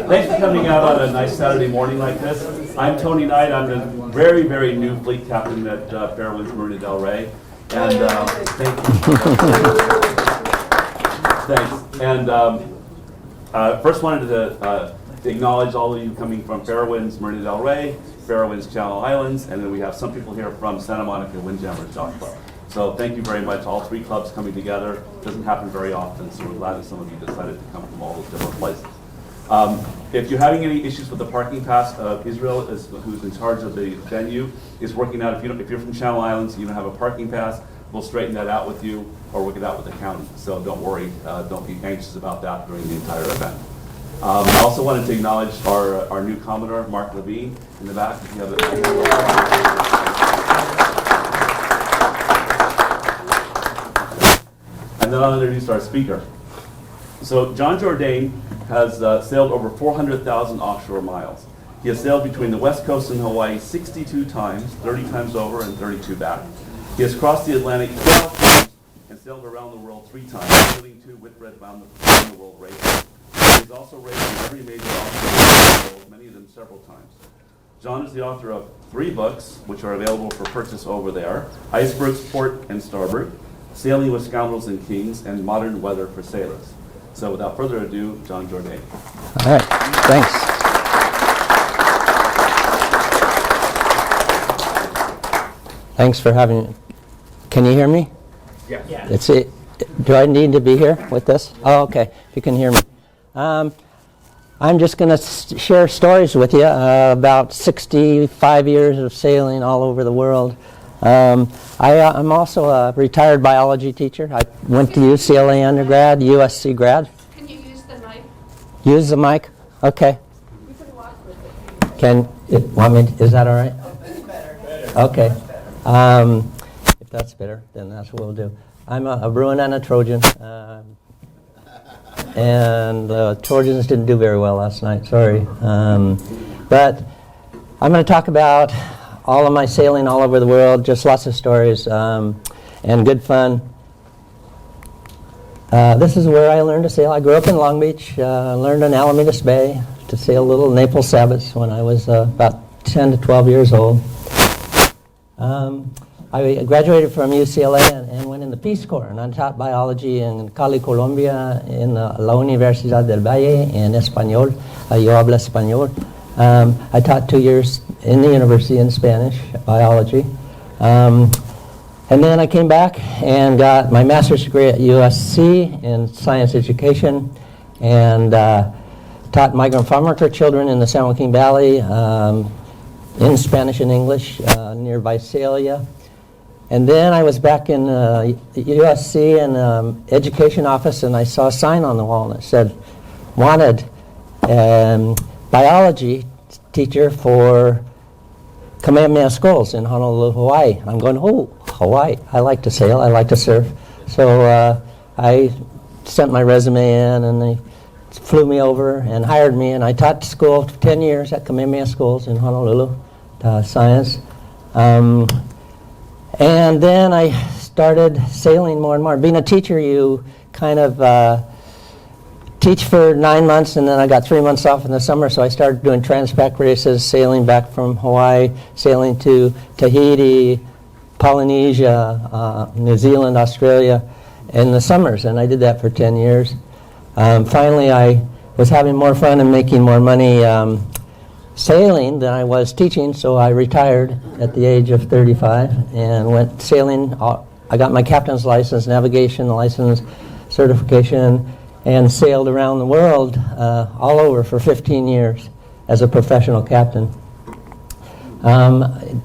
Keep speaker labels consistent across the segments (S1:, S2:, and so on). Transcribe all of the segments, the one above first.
S1: Thanks for coming out on a nice Saturday morning like this. I'm Tony Knight. I'm the very, very new fleet captain at Fairwinds Marina Del Rey. And thank you. Thanks. And first wanted to acknowledge all of you coming from Fairwinds Marina Del Rey, Fairwinds Channel Islands, and then we have some people here from Santa Monica Windjammers Yacht Club. So thank you very much. All three clubs coming together. Doesn't happen very often, so we're glad that some of you decided to come from all those different places. If you're having any issues with the parking pass, Israel, who's in charge of the venue, is working out. If you're from Channel Islands, you don't have a parking pass, we'll straighten that out with you or work it out with the county. So don't worry, don't be anxious about that during the entire event. I also wanted to acknowledge our new Commodore, Mark Levine, in the back. If you have And then I'll introduce our speaker. So John Jourdane has sailed over 400,000 offshore miles. He has sailed between the West Coast and Hawaii 62 times, 30 times over and 32 back. He has crossed the Atlantic 12 times and sailed around the world 3 times, including 2 Whitbread around the world races. He has also raced in every major offshore world, many of them several times. John is the author of 3 books, which are available for purchase over there: Icebergs, Port and Starboard, Sailing with Scoundrels and Kings, and Modern Weather for Sailors. So without further ado, John Jourdane.
S2: All right, thanks. Thanks for having me. Can you hear me?
S1: Yeah.
S2: It's it. Do I need to be here with this? Oh, okay. If you can hear me. I'm just going to share stories with you about 65 years of sailing all over the world. I'm also a retired biology teacher. I went to UCLA undergrad, USC grad.
S3: Can you use the mic?
S2: Use the mic? Okay.
S3: You can walk with it.
S2: Is that all right?
S3: That's better.
S2: Okay. If that's better, then that's what we'll do. I'm a Bruin and a Trojan. And the Trojans didn't do very well last night, sorry. But I'm going to talk about all of my sailing all over the world, just lots of stories and good fun. This is where I learned to sail. I grew up in Long Beach, learned in Alamitos Bay to sail little Naples Sabbaths when I was about 10 to 12 years old. I graduated from UCLA and went in the Peace Corps, and I taught biology in Cali, Colombia, in La Universidad del Valle, en Español. Yo hablo español. I taught 2 years in the university in Spanish, biology. And then I came back and got my master's degree at USC in science education, and taught migrant farm worker children in the San Joaquin Valley in Spanish and English near Visalia. And then I was back in USC in education office, and I saw a sign on the wall, and it said, wanted biology teacher for Kamehameha Schools in Honolulu, Hawaii. I'm going, oh, Hawaii. I like to sail. I like to surf. So I sent my resume in, and they flew me over and hired me, and I taught school for 10 years at Kamehameha Schools in Honolulu, science. And then I started sailing more and more. Being a teacher, you kind of teach for 9 months, and then I got 3 months off in the summer, so I started doing Transpac races, sailing back from Hawaii, sailing to Tahiti, Polynesia, New Zealand, Australia in the summers, and I did that for 10 years. Finally, I was having more fun and making more money sailing than I was teaching, so I retired at the age of 35 and went sailing. I got my captain's license, navigation license, certification, and sailed around the world all over for 15 years as a professional captain.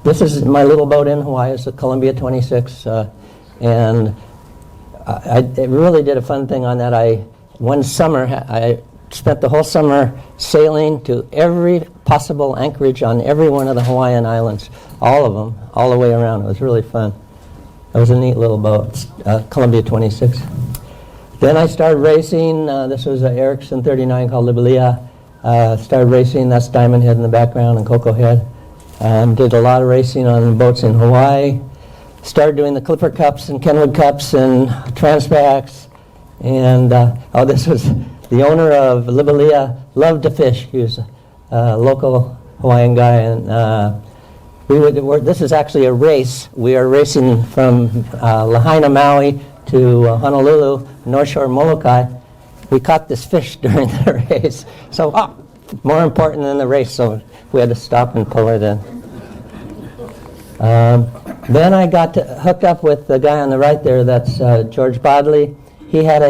S2: This is my little boat in Hawaii. It's the Columbia 26, and I really did a fun thing on that. One summer, I spent the whole summer sailing to every possible anchorage on every one of the Hawaiian islands, all of them, all the way around. It was really fun. It was a neat little boat, Columbia 26. Then I started racing. This was an Erickson 39 called Libelia. Started racing. That's Diamond Head in the background and Cocoa Head. Did a lot of racing on boats in Hawaii. Started doing the Clipper Cups and Kenwood Cups and Transpacs. And this was the owner of Libalia loved to fish. He was a local Hawaiian guy, and this is actually a race. We are racing from Lahaina, Maui to Honolulu, North Shore, Molokai. We caught this fish during the race. So, more important than the race, so we had to stop and pull it in. Then I got hooked up with the guy on the right there. That's George Bodley. He had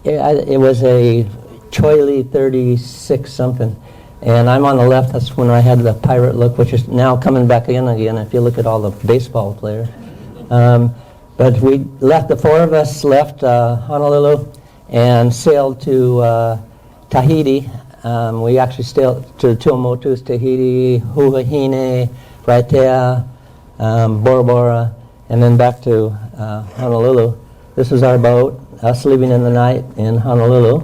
S2: it was a Choili 36 something. And I'm on the left. That's when I had the pirate look, which is now coming back in again if you look at all the baseball players. But we left, the four of us left Honolulu and sailed to Tahiti. We actually sailed to Tuamotus, Tahiti, Huahine, Raitea, Bora Bora, and then back to Honolulu. This is our boat, us leaving in the night in Honolulu.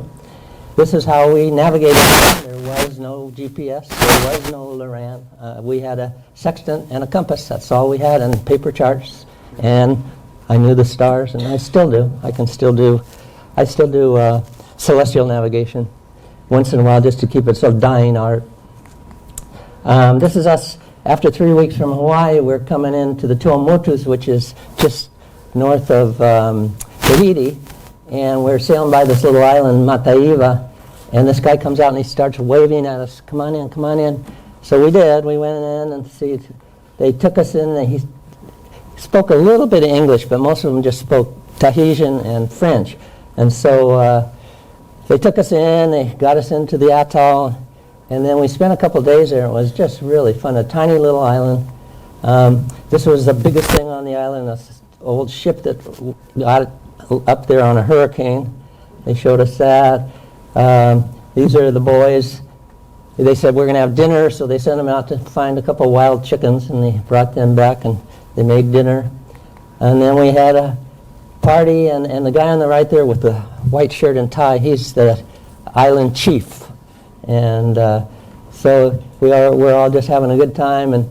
S2: This is how we navigated. There was no GPS, there was no Loran. We had a sextant and a compass, that's all we had, and paper charts. And I knew the stars, and I still do. I still do celestial navigation once in a while just to keep it sort of dying art. This is us after 3 weeks from Hawaii. We're coming into the Tuamotus, which is just north of Tahiti, and we're sailing by this little island, Mataiva, and this guy comes out and he starts waving at us, come on in, come on in. So we did. We went in and they took us in, and he spoke a little bit of English, but most of them just spoke Tahitian and French. And so they took us in, they got us into the atoll, and then we spent a couple days there. It was just really fun, a tiny little island. This was the biggest thing on the island, this old ship that got up there on a hurricane. They showed us that. These are the boys. They said, we're going to have dinner, so they sent them out to find a couple wild chickens, and they brought them back, and they made dinner. And then we had a party, and the guy on the right there with the white shirt and tie, he's the island chief. And so we're all just having a good time, and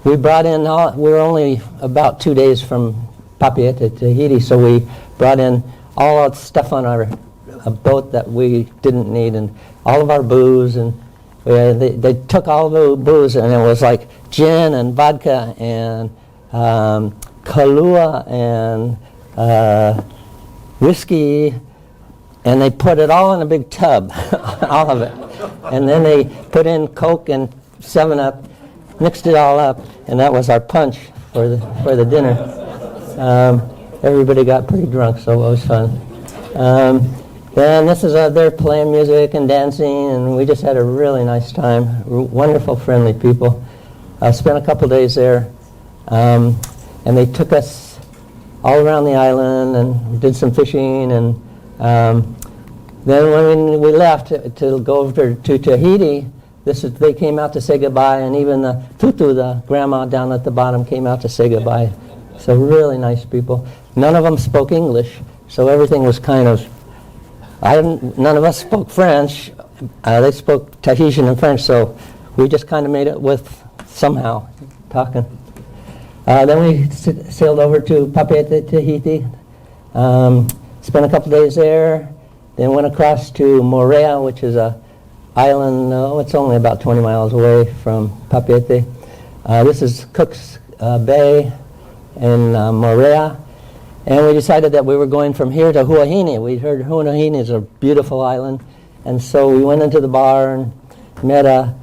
S2: we brought in, we were only about 2 days from Papeete, Tahiti, so we brought in all our stuff on a boat that we didn't need, and all of our booze, and they took all the booze, and it was like gin and vodka and Kahlua and whiskey, and they put it all in a big tub, all of it. And then they put in Coke and 7-Up, mixed it all up, and that was our punch for the dinner. Everybody got pretty drunk, so it was fun. And this is they're playing music and dancing, and we just had a really nice time. Wonderful, friendly people. Spent a couple days there, and they took us all around the island and did some fishing. And then when we left to go over to Tahiti, they came out to say goodbye, and even the tutu, the grandma down at the bottom, came out to say goodbye. So really nice people. None of them spoke English, so everything was kind of. None of us spoke French. They spoke Tahitian and French, so we just kind of made it with somehow talking. Then we sailed over to Papeete, Tahiti. Spent a couple days there. Then went across to Moorea, which is a island. It's only about 20 miles away from Papeete. This is Cook's Bay in Moorea. And we decided that we were going from here to Huahine. We heard Huahine is a beautiful island. And so we went into the bar and met a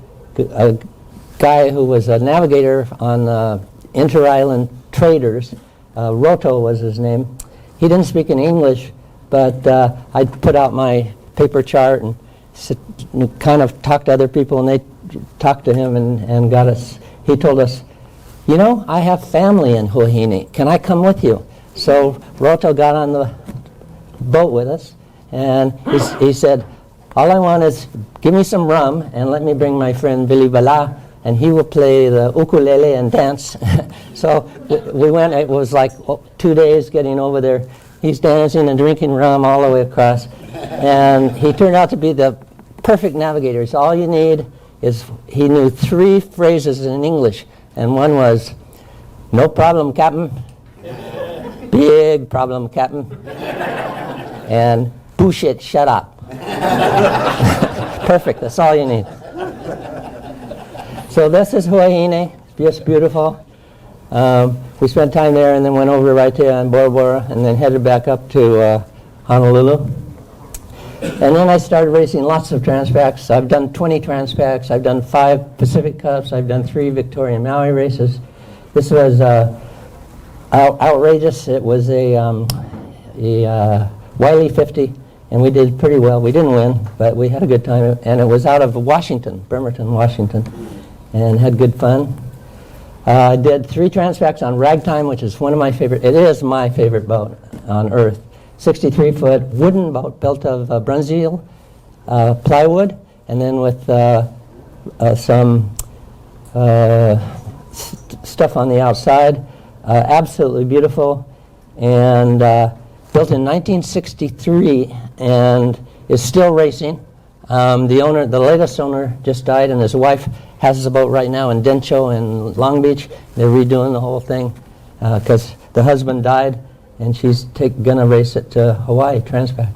S2: guy who was a navigator on Inter-Island Traders. Roto was his name. He didn't speak in English, but I put out my paper chart and kind of talked to other people, and they talked to him and got us. He told us, you know, I have family in Huahine. Can I come with you? So Roto got on the boat with us, and he said, all I want is give me some rum and let me bring my friend Billy Bala, and he will play the ukulele and dance. So we went. It was like 2 days getting over there. He's dancing and drinking rum all the way across, and he turned out to be the perfect navigator. So all you need is, he knew 3 phrases in English, and one was, no problem, Captain. Big problem, Captain. And bullshit, shut up. Perfect, that's all you need. So this is Huahine, just beautiful. We spent time there and then went over right there on Bora Bora and then headed back up to Honolulu. And then I started racing lots of Transpacks. I've done 20 Transpacks. I've done 5 Pacific Cups. I've done 3 Victorian Maui races. This was outrageous. It was a Wiley 50, and we did pretty well. We didn't win, but we had a good time. And it was out of Washington, Bremerton, Washington, and had good fun. I did 3 Transpacks on Ragtime, which is one of my favorite. It is my favorite boat on earth. 63-foot wooden boat built of Brunswick plywood, and then with some stuff on the outside. Absolutely beautiful, and built in 1963, and is still racing. The latest owner just died, and his wife has the boat right now in Dencho in Long Beach. They're redoing the whole thing because the husband died, and she's gonna race it to Hawaii Transpac.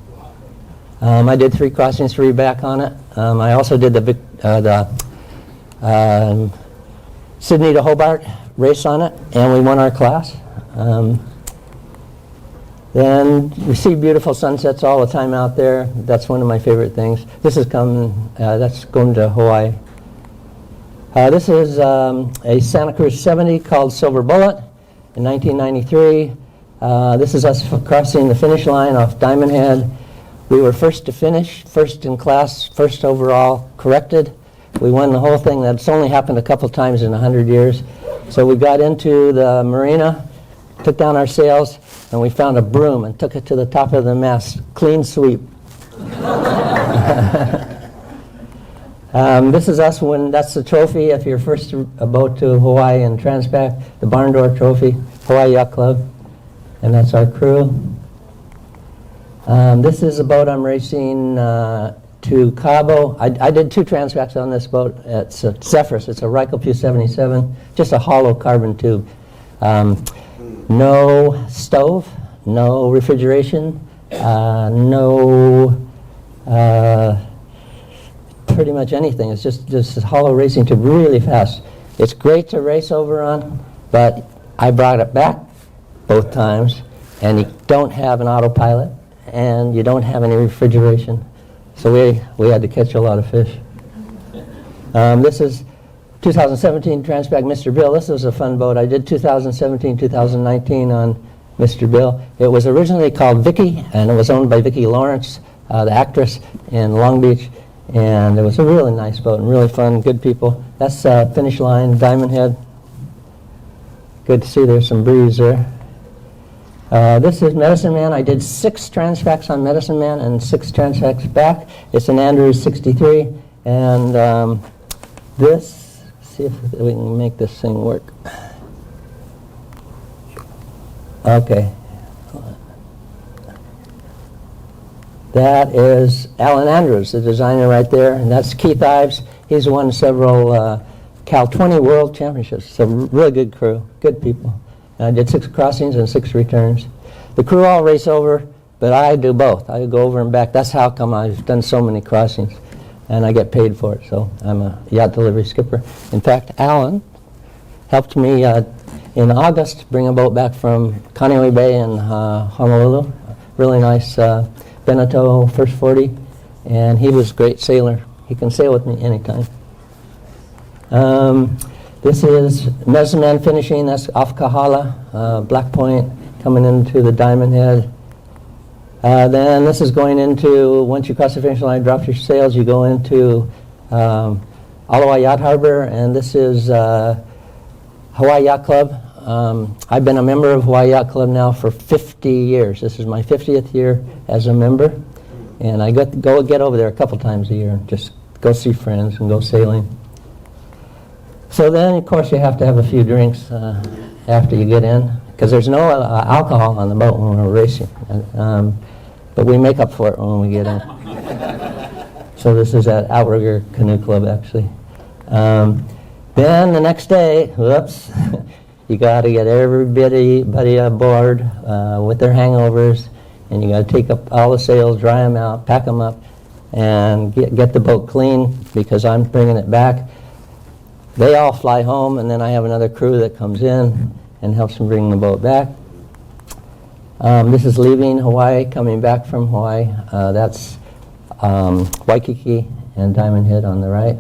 S2: I did 3 crossings, 3 back on it. I also did the Sydney to Hobart race on it, and we won our class. Then we see beautiful sunsets all the time out there. That's one of my favorite things. This is that's going to Hawaii. This is a Santa Cruz 70 called Silver Bullet in 1993. This is us crossing the finish line off Diamond Head. We were first to finish, first in class, first overall, corrected. We won the whole thing. That's only happened a couple times in 100 years. So we got into the marina, took down our sails, and we found a broom and took it to the top of the mast. Clean sweep. This is us when that's the trophy if you're first boat to Hawaii and Transpac, the Barn Door Trophy, Hawaii Yacht Club, and that's our crew. This is a boat I'm racing to Cabo. I did 2 Transpacs on this boat. It's a Zephyrus. It's a Rycopu 77, just a hollow carbon tube. No stove, no refrigeration, no pretty much anything. It's just a hollow racing tube, really fast. It's great to race over on, but I brought it back both times, and you don't have an autopilot, and you don't have any refrigeration. So we had to catch a lot of fish. This is 2017 Transpac Mr. Bill. This was a fun boat. I did 2017, 2019 on Mr. Bill. It was originally called Vicky, and it was owned by Vicki Lawrence, the actress in Long Beach. And it was a really nice boat and really fun, good people. That's finish line, Diamond Head. Good to see there's some breeze there. This is Medicine Man. I did 6 Transpacs on Medicine Man and 6 Transpacs back. It's an Andrews 63. And this, see if we can make this thing work. Okay. That is Alan Andrews, the designer right there, and that's Keith Ives. He's won several Cal 20 World Championships. It's a really good crew, good people. And I did 6 crossings and 6 returns. The crew all race over, but I do both. I go over and back. That's how come I've done so many crossings, and I get paid for it, so I'm a yacht delivery skipper. In fact, Alan helped me in August bring a boat back from Kaneohe Bay in Honolulu. Really nice Beneteau First 40, and he was a great sailor. He can sail with me anytime. This is Medicine Man finishing. That's off Kahala, Black Point, coming into the Diamond Head. Then this is going into, once you cross the finish line, drop your sails, you go into Aloha Yacht Harbor, and this is Hawaii Yacht Club. I've been a member of Hawaii Yacht Club now for 50 years. This is my 50th year as a member, and I go get over there a couple times a year and just go see friends and go sailing. So then, of course, you have to have a few drinks after you get in, because there's no alcohol on the boat when we're racing, but we make up for it when we get in. So this is at Outrigger Canoe Club, actually. Then the next day, whoops. You got to get everybody aboard with their hangovers, and you got to take up all the sails, dry them out, pack them up, and get the boat clean because I'm bringing it back. They all fly home, and then I have another crew that comes in and helps them bring the boat back. This is leaving Hawaii, coming back from Hawaii. That's Waikiki and Diamond Head on the right.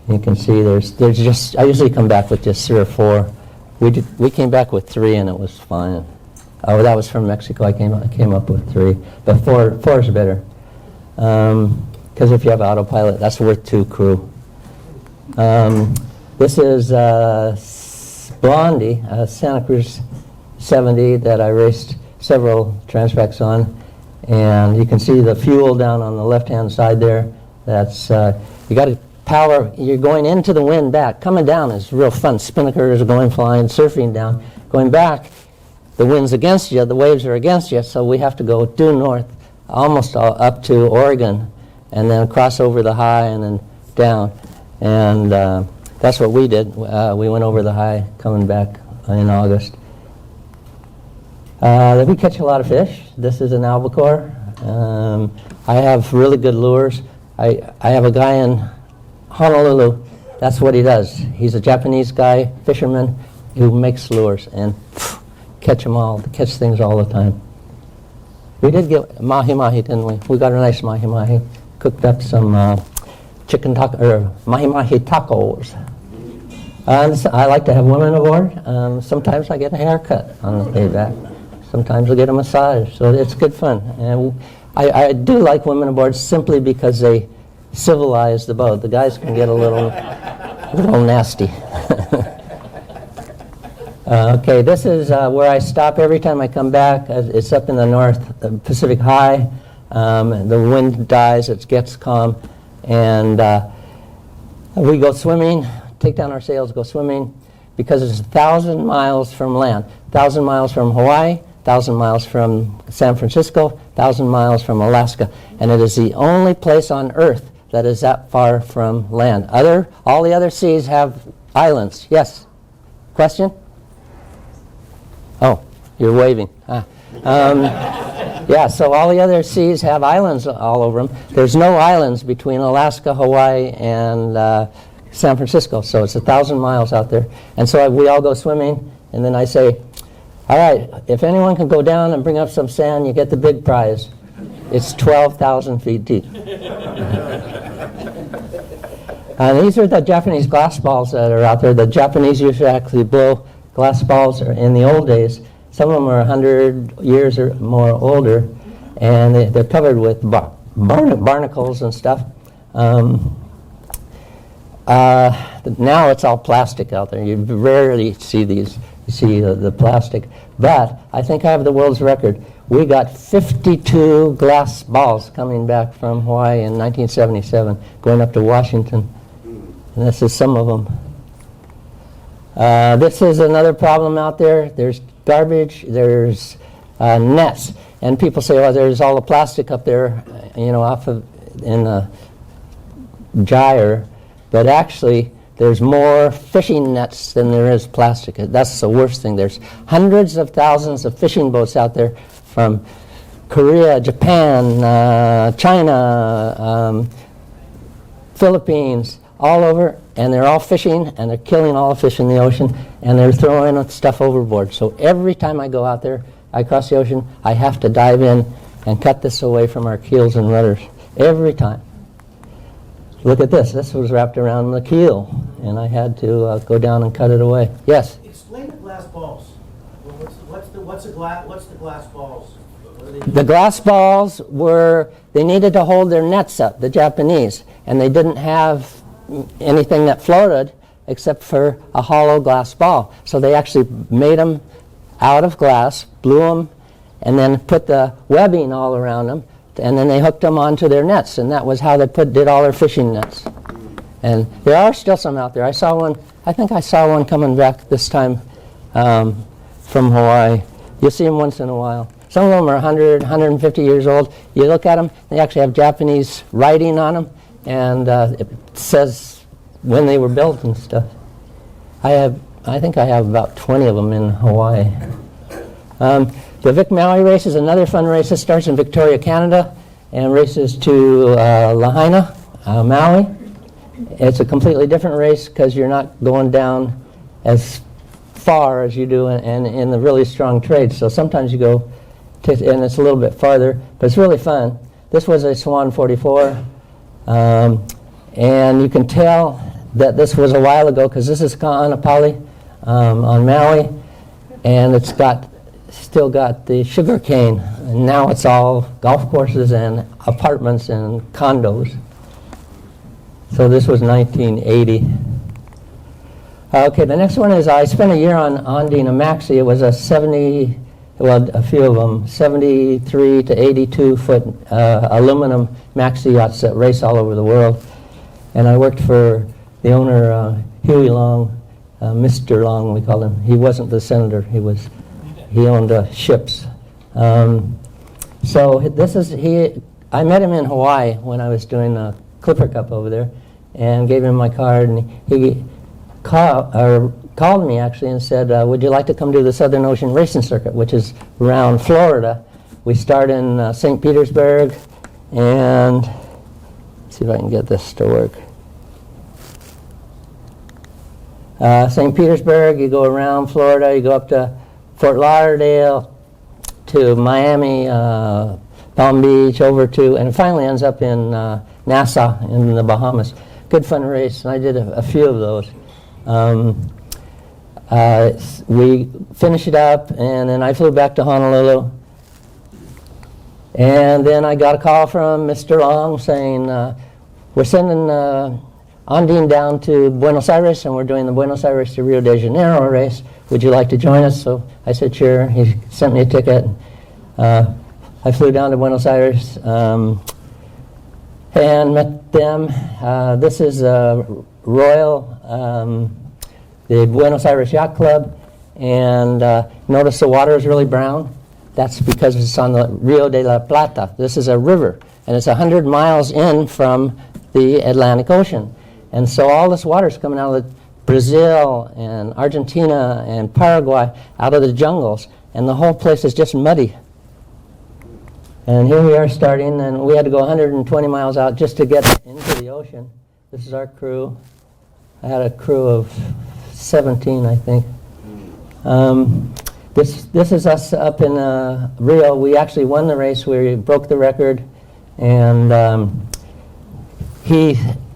S2: You can see there's just, I usually come back with just 3 or 4. We came back with 3 and it was fine. Oh, that was from Mexico. I came up with 3, but 4 is better. Because if you have autopilot, that's worth 2 crew. This is Blondie, Santa Cruz 70 that I raced several Transpecs on, and you can see the fuel down on the left-hand side there. That's you got to power. You're going into the wind back. Coming down is real fun. Spinnakers are going flying, surfing down. Going back, the wind's against you, the waves are against you, so we have to go due north, almost all up to Oregon, and then cross over the high and then down. And that's what we did. We went over the high, coming back in August. We catch a lot of fish. This is an albacore. I have really good lures. I have a guy in Honolulu. That's what he does. He's a Japanese guy, fisherman, who makes lures and catch things all the time. We did get mahi-mahi, didn't we? We got a nice mahi-mahi. Cooked up some chicken taco, or mahi-mahi tacos. I like to have women aboard. Sometimes I get a haircut on the way back. Sometimes I get a massage, so it's good fun. And I do like women aboard simply because they civilize the boat. The guys can get a little nasty. Okay, this is where I stop every time I come back. It's up in the north, the Pacific High. The wind dies, it gets calm, and we go swimming, take down our sails, go swimming, because it's 1,000 miles from land, 1,000 miles from Hawaii, 1,000 miles from San Francisco, 1,000 miles from Alaska, and it is the only place on Earth that is that far from land. All the other seas have islands. Yes? Question? Oh, you're waving. Yeah, so all the other seas have islands all over them. There's no islands between Alaska, Hawaii, and San Francisco, so it's 1,000 miles out there. And so we all go swimming, and then I say, all right, if anyone can go down and bring up some sand, you get the big prize. It's 12,000 feet deep. These are the Japanese glass balls that are out there. The Japanese used to actually blow glass balls in the old days. Some of them are 100 years or more older, and they're covered with barnacles and stuff. Now it's all plastic out there. You rarely see these. You see the plastic. But I think I have the world's record. We got 52 glass balls coming back from Hawaii in 1977, going up to Washington. And this is some of them. This is another problem out there. There's garbage, there's nets. And people say, oh, there's all the plastic up there, off of in the gyre. But actually, there's more fishing nets than there is plastic. That's the worst thing. There's hundreds of thousands of fishing boats out there from Korea, Japan, China, Philippines, all over, and they're all fishing, and they're killing all the fish in the ocean, and they're throwing stuff overboard. So every time I go out there, I cross the ocean, I have to dive in and cut this away from our keels and rudders. Every time. Look at this. This was wrapped around the keel, and I had to go down and cut it away. Yes?
S4: Explain the glass balls. What's the glass balls?
S2: The glass balls they needed to hold their nets up, the Japanese, and they didn't have anything that floated except for a hollow glass ball. So they actually made them out of glass, blew them, and then put the webbing all around them, and then they hooked them onto their nets, and that was how they did all their fishing nets. And there are still some out there. I think I saw one coming back this time from Hawaii. You'll see them once in a while. Some of them are 100, 150 years old. You look at them, they actually have Japanese writing on them, and it says when they were built and stuff. I think I have about 20 of them in Hawaii. The Vic Maui race is another fun race that starts in Victoria, Canada, and races to Lahaina, Maui. It's a completely different race because you're not going down as far as you do in the really strong trades. So sometimes you go, and it's a little bit farther, but it's really fun. This was a Swan 44, and you can tell that this was a while ago because this is Ka'anapali on Maui, and it's still got the sugar cane, and now it's all golf courses and apartments and condos. So this was 1980. Okay, the next one is I spent a year on Andine Maxi. It was a a few of them, 73 to 82 foot aluminum maxi yachts that race all over the world. And I worked for the owner, Huey Long, Mr. Long we called him. He wasn't the senator, he owned ships. So this is, I met him in Hawaii when I was doing a Clipper Cup over there, and gave him my card, and he called me actually and said, would you like to come do the Southern Ocean Racing Circuit, which is around Florida. We start in St. Petersburg, and let's see if I can get this to work. St. Petersburg, you go around Florida, you go up to Fort Lauderdale, to Miami, Palm Beach, over to, and it finally ends up in Nassau in the Bahamas. Good fun race, and I did a few of those. We finished it up, and then I flew back to Honolulu. And then I got a call from Mr. Long saying, we're sending Andine down to Buenos Aires, and we're doing the Buenos Aires to Rio de Janeiro race. Would you like to join us? So I said, sure. He sent me a ticket. I flew down to Buenos Aires and met them. This is Royal, the Buenos Aires Yacht Club, and notice the water is really brown. That's because it's on the Rio de la Plata. This is a river, and it's 100 miles in from the Atlantic Ocean. And so all this water is coming out of Brazil and Argentina and Paraguay, out of the jungles, and the whole place is just muddy. And here we are starting, and we had to go 120 miles out just to get into the ocean. This is our crew. I had a crew of 17, I think. This is us up in Rio. We actually won the race. We broke the record, and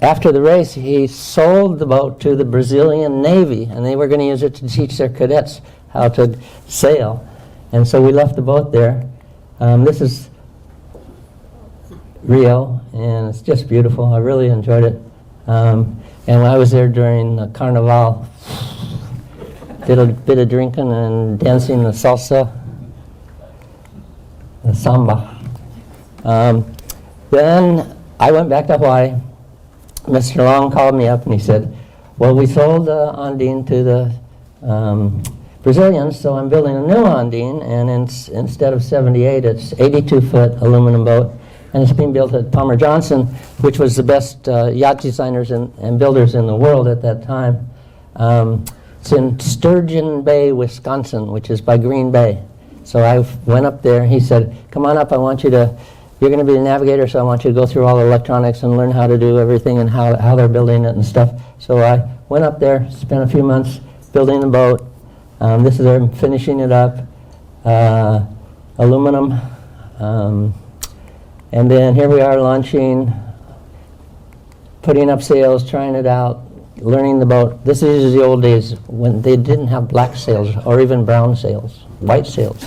S2: after the race, he sold the boat to the Brazilian Navy, and they were going to use it to teach their cadets how to sail. And so we left the boat there. This is Rio, and it's just beautiful. I really enjoyed it. And I was there during the Carnival. Did a bit of drinking and dancing the salsa, the samba. Then I went back to Hawaii. Mr. Long called me up and he said, well, we sold Andine to the Brazilians, so I'm building a new Andine, and instead of 78, it's 82-foot aluminum boat, and it's being built at Palmer Johnson, which was the best yacht designers and builders in the world at that time. It's in Sturgeon Bay, Wisconsin, which is by Green Bay. So I went up there. He said, come on up, you're going to be the navigator, so I want you to go through all the electronics and learn how to do everything and how they're building it and stuff. So I went up there, spent a few months building the boat. This is them finishing it up, aluminum. And then here we are launching, putting up sails, trying it out, learning the boat. This is the old days when they didn't have black sails or even brown sails, white sails.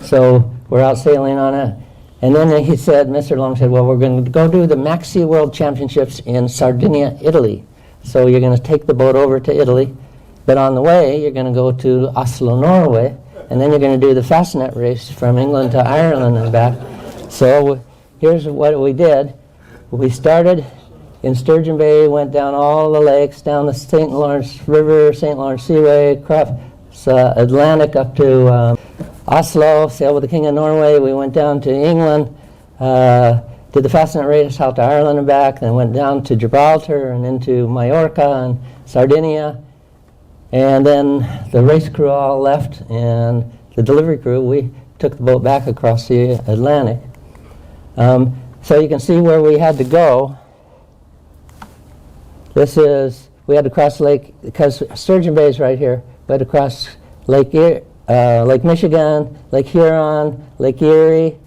S2: So we're out sailing on it. And then he said, Mr. Long said, well, we're going to go do the Maxi World Championships in Sardinia, Italy. So you're going to take the boat over to Italy, but on the way you're going to go to Oslo, Norway, and then you're going to do the Fastnet race from England to Ireland and back. So here's what we did. We started in Sturgeon Bay, went down all the lakes, down the St. Lawrence River, St. Lawrence Seaway, across Atlantic up to Oslo, sailed with the King of Norway. We went down to England, did the Fastnet race out to Ireland and back, then went down to Gibraltar and into Mallorca and Sardinia. And then the race crew all left, and the delivery crew, we took the boat back across the Atlantic. So you can see where we had to go. We had to cross Lake, because Sturgeon Bay is right here. We had to cross Lake Michigan, Lake Huron, Lake Erie,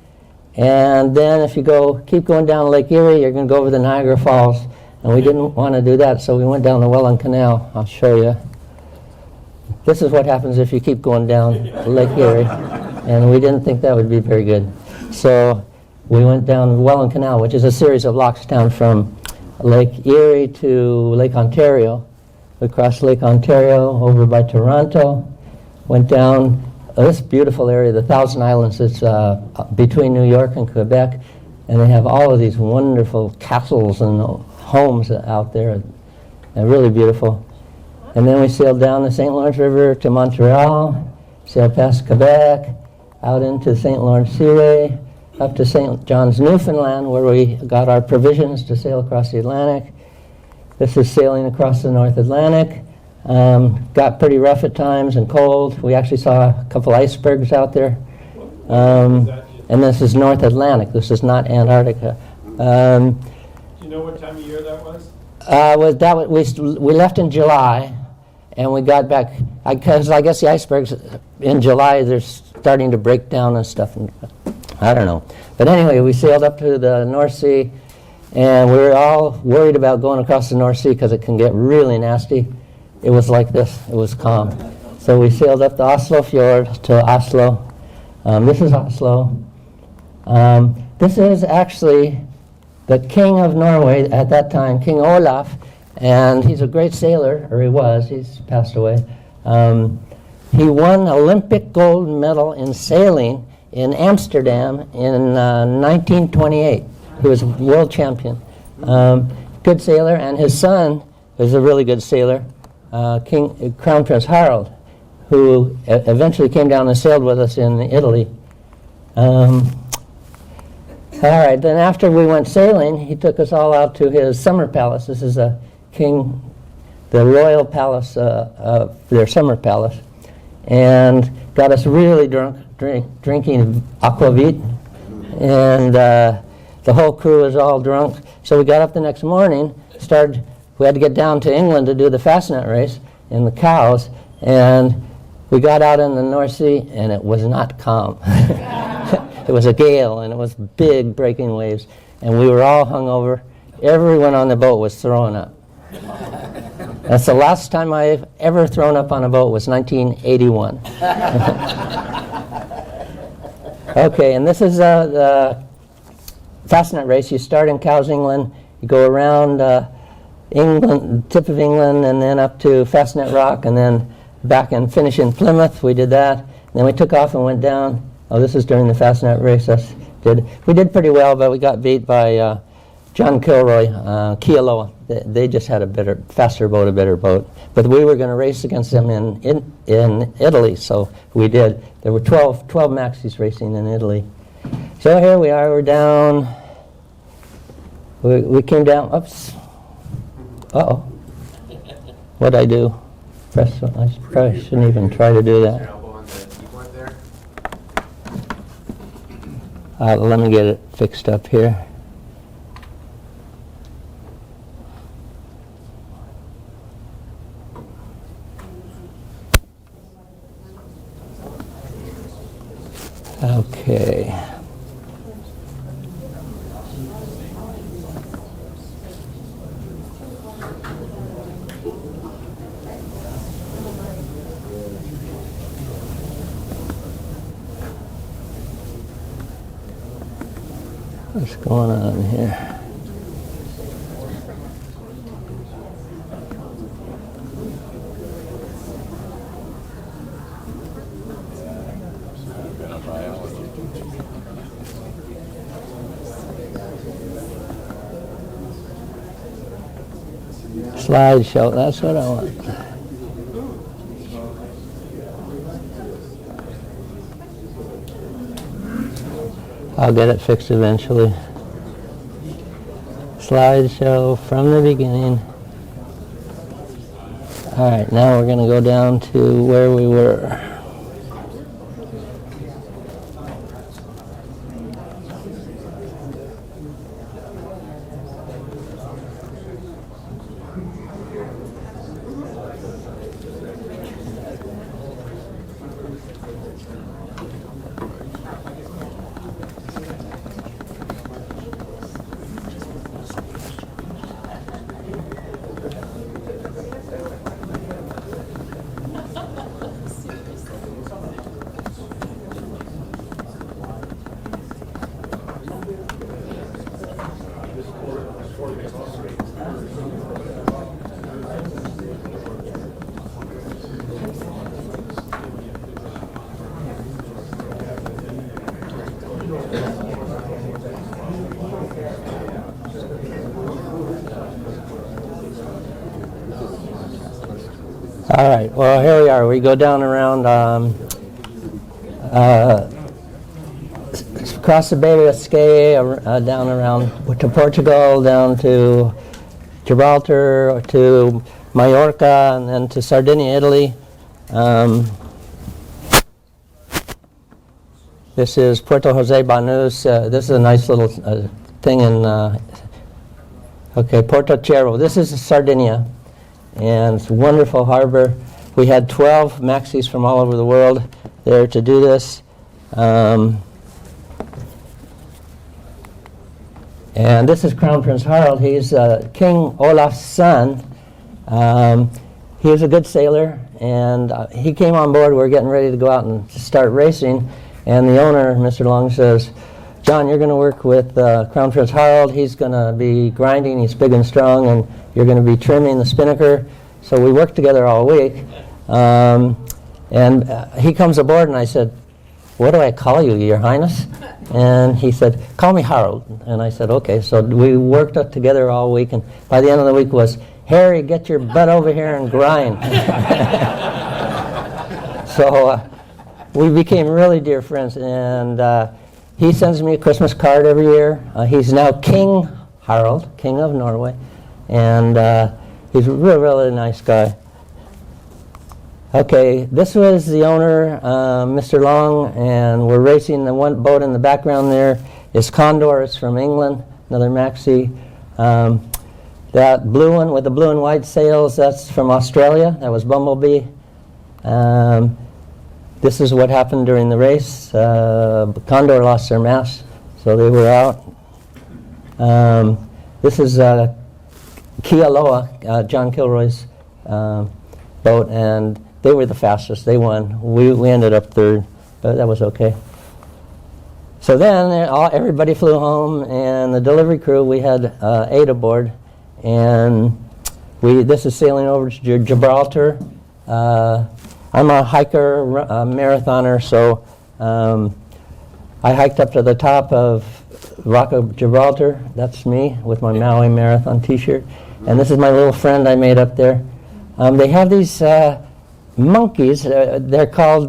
S2: and then if you keep going down Lake Erie, you're going to go over the Niagara Falls, and we didn't want to do that, so we went down the Welland Canal. I'll show you. This is what happens if you keep going down Lake Erie, and we didn't think that would be very good. So we went down the Welland Canal, which is a series of locks down from Lake Erie to Lake Ontario. We crossed Lake Ontario over by Toronto, went down this beautiful area, the Thousand Islands. It's between New York and Quebec, and they have all of these wonderful castles and homes out there. They're really beautiful. And then we sailed down the St. Lawrence River to Montreal, sailed past Quebec, out into the St. Lawrence Seaway, up to St. John's, Newfoundland, where we got our provisions to sail across the Atlantic. This is sailing across the North Atlantic. Got pretty rough at times and cold. We actually saw a couple icebergs out there. And this is North Atlantic. This is not Antarctica.
S3: Do you know what time of year that was?
S2: We left in July, and we got back, because I guess the icebergs in July, they're starting to break down and stuff. And I don't know. But anyway, we sailed up to the North Sea, and we were all worried about going across the North Sea because it can get really nasty. It was like this. It was calm. So we sailed up the Oslo Fjord to Oslo. This is Oslo. This is actually the King of Norway at that time, King Olaf, and he's a great sailor, or he was. He's passed away. He won Olympic gold medal in sailing in Amsterdam in 1928. He was world champion. Good sailor, and his son is a really good sailor, Crown Prince Harold, who eventually came down and sailed with us in Italy. All right, then after we went sailing, he took us all out to his summer palace. This is the royal palace, their summer palace, and got us really drunk, drinking aquavit, and the whole crew was all drunk. So we got up the next morning, we had to get down to England to do the Fastnet race in the cows, and we got out in the North Sea, and it was not calm. It was a gale, and it was big breaking waves, and we were all hungover. Everyone on the boat was throwing up. That's the last time I've ever thrown up on a boat, was 1981. Okay, and this is the Fastnet race. You start in Cowes, England, you go around England, tip of England, and then up to Fastnet Rock, and then back and finish in Plymouth. We did that. And then we took off and went down. Oh, this is during the Fastnet race. We did pretty well, but we got beat by John Kilroy, Kealoha. They just had a faster boat, a better boat. But we were going to race against them in Italy, so we did. There were 12 maxis racing in Italy. So here we are. We're down. We came down. Oops. Uh-oh. What'd I do? I probably shouldn't even try to do that. Let me get it fixed up here. Okay. What's going on here? Slideshow, that's what I want. I'll get it fixed eventually. Slideshow from the beginning. All right, now we're going to go down to where we were. All right, well, here we are. We go down around, across the Bay of Biscay, down around to Portugal, down to Gibraltar, to Mallorca, and then to Sardinia, Italy. This is Puerto Jose Banús. This is a nice little thing in, Porto Cerro. This is Sardinia, and it's a wonderful harbor. We had 12 maxis from all over the world there to do this. And this is Crown Prince Harald. He's King Olaf's son. He was a good sailor, and he came on board. We were getting ready to go out and start racing, and the owner, Mr. Long, says, "John, you're going to work with Crown Prince Harald. He's going to be grinding. He's big and strong, and you're going to be trimming the spinnaker." So we worked together all week, and he comes aboard, and I said, "What do I call you, Your Highness?" And he said, "Call me Harold." And I said, "Okay." So we worked up together all week, and by the end of the week was, "Harry, get your butt over here and grind." So we became really dear friends, and he sends me a Christmas card every year. He's now King Harald, King of Norway, and he's a really, really nice guy. Okay, this was the owner, Mr. Long, and we're racing. The one boat in the background there is Condor. It's from England, another maxi. That blue one with the blue and white sails, that's from Australia. That was Bumblebee. This is what happened during the race. Condor lost their mast, so they were out. This is Kealoha, John Kilroy's boat, and they were the fastest. They won. We ended up third, but that was okay. So then everybody flew home, and the delivery crew, we had 8 aboard, and this is sailing over to Gibraltar. I'm a hiker, a marathoner, so I hiked up to the top of Rock of Gibraltar. That's me with my Maui Marathon t-shirt. And this is my little friend I made up there. They have these monkeys. They're called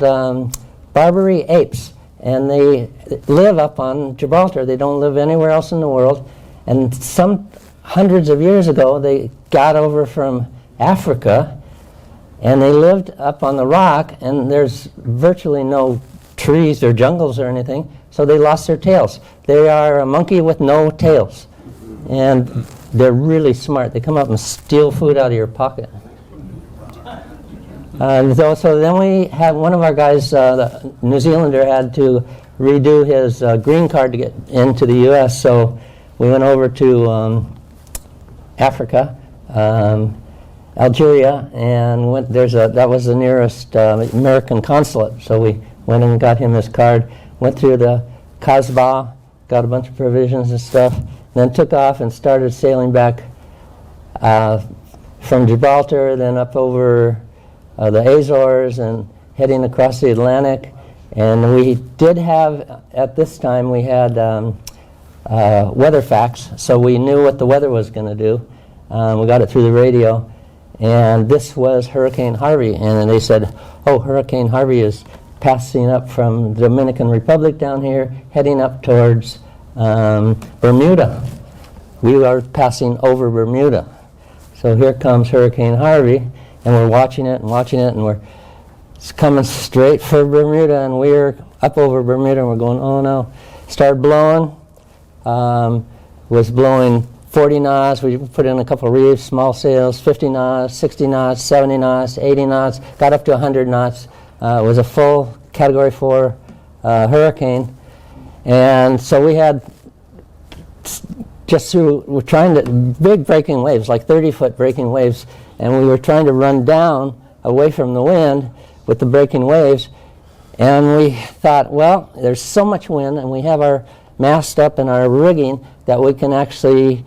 S2: Barbary apes, and they live up on Gibraltar. They don't live anywhere else in the world. And some hundreds of years ago, they got over from Africa, and they lived up on the rock, and there's virtually no trees or jungles or anything, so they lost their tails. They are a monkey with no tails, and they're really smart. They come up and steal food out of your pocket. So then we had one of our guys, the New Zealander, had to redo his green card to get into the U.S., so we went over to Africa, Algeria, and that was the nearest American consulate, so we went and got him his card, went through the Kasbah, got a bunch of provisions and stuff, then took off and started sailing back from Gibraltar, then up over the Azores and heading across the Atlantic. And we did have, at this time, we had weather facts, so we knew what the weather was going to do. We got it through the radio. And this was Hurricane Harvey. And then they said, "Oh, Hurricane Harvey is passing up from the Dominican Republic down here, heading up towards Bermuda." We are passing over Bermuda. So here comes Hurricane Harvey, and we're watching it, and it's coming straight for Bermuda, and we're up over Bermuda, and we're going, "Oh no." Started blowing, was blowing 40 knots. We put in a couple of reefs, small sails, 50 knots, 60 knots, 70 knots, 80 knots, got up to 100 knots. It was a full Category 4 hurricane. And so we had we're trying to, big breaking waves, like 30-foot breaking waves, and we were trying to run down away from the wind with the breaking waves. And we thought, well, there's so much wind, and we have our mast up and our rigging that we can actually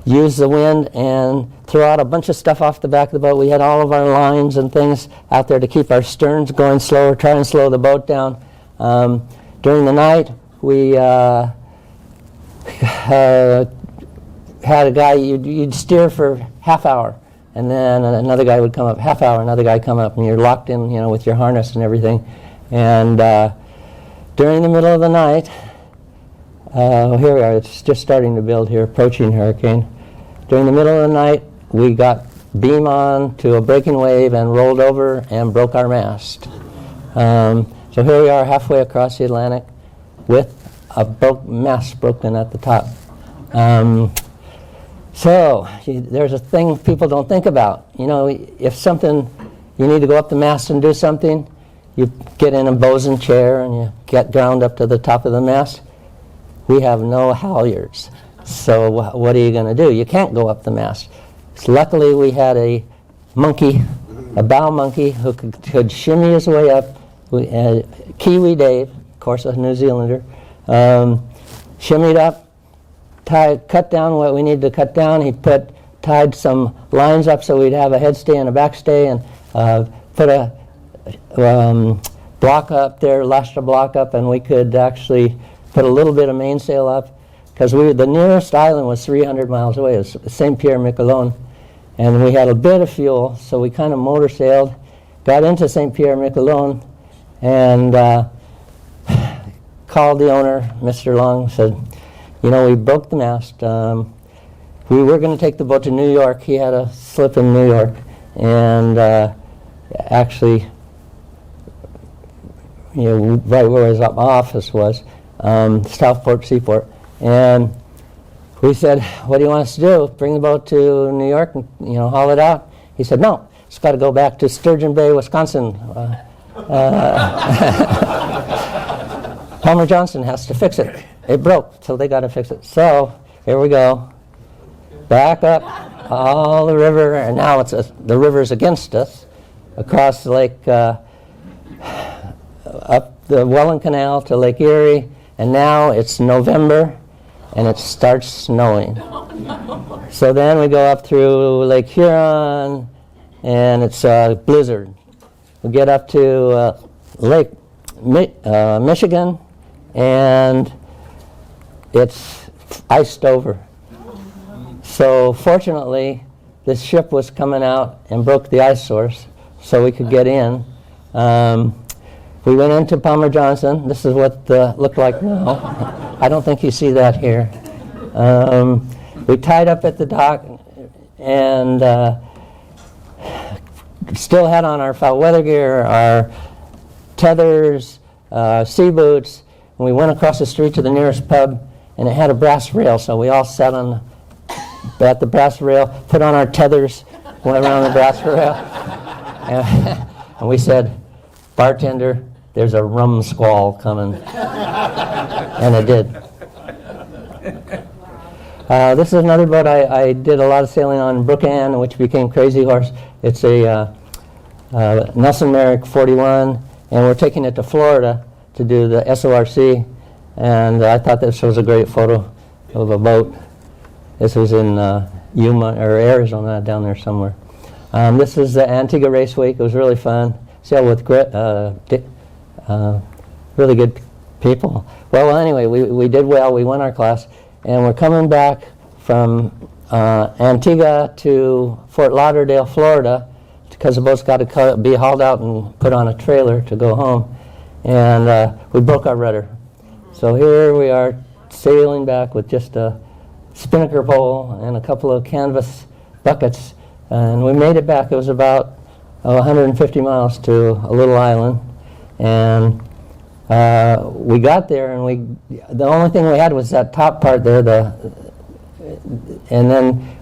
S2: use the wind and throw out a bunch of stuff off the back of the boat. We had all of our lines and things out there to keep our sterns going slower, try and slow the boat down. During the night, we had a guy, you'd steer for half hour, and then another guy would come up, half hour, another guy come up, and you're locked in, with your harness and everything. And during the middle of the night, here we are, it's just starting to build here, approaching hurricane. During the middle of the night, we got beam on to a breaking wave and rolled over and broke our mast. So here we are halfway across the Atlantic with a mast broken at the top. So there's a thing people don't think about. If something, you need to go up the mast and do something, you get in a bosun chair and you get ground up to the top of the mast. We have no halyards. So what are you going to do? You can't go up the mast. So luckily we had a monkey, a bow monkey, who could shimmy his way up. Kiwi Dave, of course a New Zealander, shimmied up, cut down what we needed to cut down. He tied some lines up so we'd have a head stay and a back stay, and put a block up there, lashed a block up, and we could actually put a little bit of mainsail up, because the nearest island was 300 miles away. It was St. Pierre-Miquelon, and we had a bit of fuel, so we kind of motor sailed, got into St. Pierre-Miquelon, and called the owner, Mr. Long, said, we broke the mast. We were going to take the boat to New York. He had a slip in New York, and actually, right where his office was, Southport Seaport, and we said, what do you want us to do? Bring the boat to New York and haul it out? He said, no, it's got to go back to Sturgeon Bay, Wisconsin. Palmer Johnson has to fix it. It broke, so they got to fix it. So here we go, back up all the river, and now the river's against us, across the lake, up the Welland Canal to Lake Erie, and now it's November, and it starts snowing. So then we go up through Lake Huron, and it's a blizzard. We get up to Lake Michigan, and it's iced over. So fortunately, this ship was coming out and broke the ice source, so we could get in. We went into Palmer Johnson. This is what looked like now. I don't think you see that here. We tied up at the dock and still had on our foul weather gear, our tethers, sea boots, and we went across the street to the nearest pub, and it had a brass rail, so we all sat at the brass rail, put on our tethers, went around the brass rail, and we said, bartender, there's a rum squall coming. And it did. This is another boat I did a lot of sailing on, Brook Ann, which became Crazy Horse. It's a Nelson Merrick 41, and we're taking it to Florida to do the SORC, and I thought this was a great photo of a boat. This was in Yuma, or Arizona, down there somewhere. This is the Antigua Race Week. It was really fun. Sailed with really good people. Well, anyway, we did well. We won our class, and we're coming back from Antigua to Fort Lauderdale, Florida, because the boat's got to be hauled out and put on a trailer to go home, and we broke our rudder. So here we are sailing back with just a spinnaker pole and a couple of canvas buckets, and we made it back. It was about 150 miles to a little island, and we got there, and the only thing we had was that top part there, and then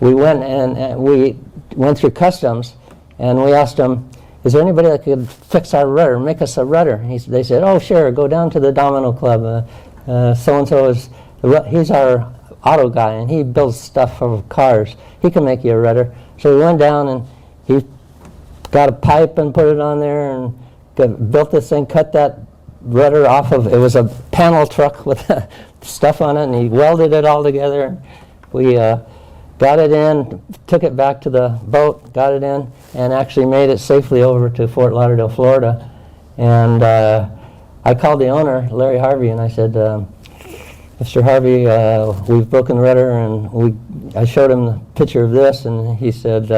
S2: we went and we went through customs, and we asked them, is there anybody that could fix our rudder, make us a rudder? They said, oh sure, go down to the Domino Club, so-and-so he's our auto guy, and he builds stuff for cars. He can make you a rudder. So we went down, and he got a pipe and put it on there, and built this thing, cut that rudder off of, it was a panel truck with stuff on it, and he welded it all together. And we got it in, took it back to the boat, got it in, and actually made it safely over to Fort Lauderdale, Florida. And I called the owner, Larry Harvey, and I said, Mr. Harvey, we've broken the rudder, and I showed him the picture of this, and he said,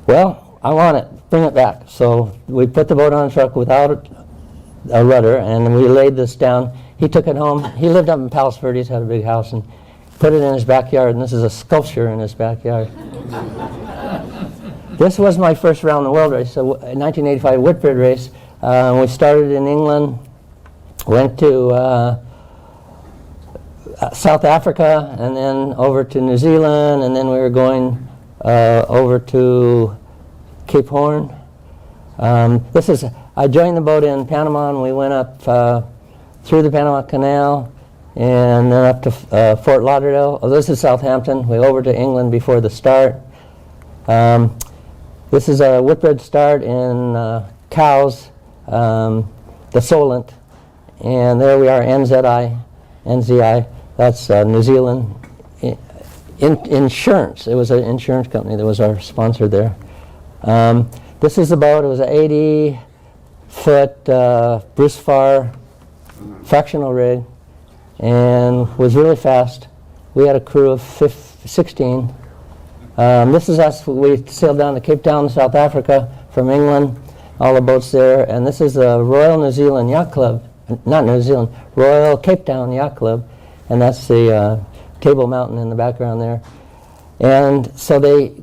S2: well, I want it. Bring it back. So we put the boat on a truck without a rudder, and we laid this down. He took it home. He lived up in Palos Verdes, had a big house, and put it in his backyard, and this is a sculpture in his backyard. This was my first round the world race, so 1985 Whitbread race. We started in England, went to South Africa, and then over to New Zealand, and then we were going over to Cape Horn. I joined the boat in Panama, and we went up through the Panama Canal, and then up to Fort Lauderdale. Oh, this is Southampton. We over to England before the start. This is a Whitbread start in Cowes, the Solent, and there we are, NZI. That's New Zealand insurance. It was an insurance company that was our sponsor there. This is the boat. It was an 80-foot Bruce Farr fractional rig, and was really fast. We had a crew of 16. This is us. We sailed down to Cape Town, South Africa from England, all the boats there. And this is the Royal New Zealand Yacht Club, not New Zealand, Royal Cape Town Yacht Club. And that's the Table Mountain in the background there. And so they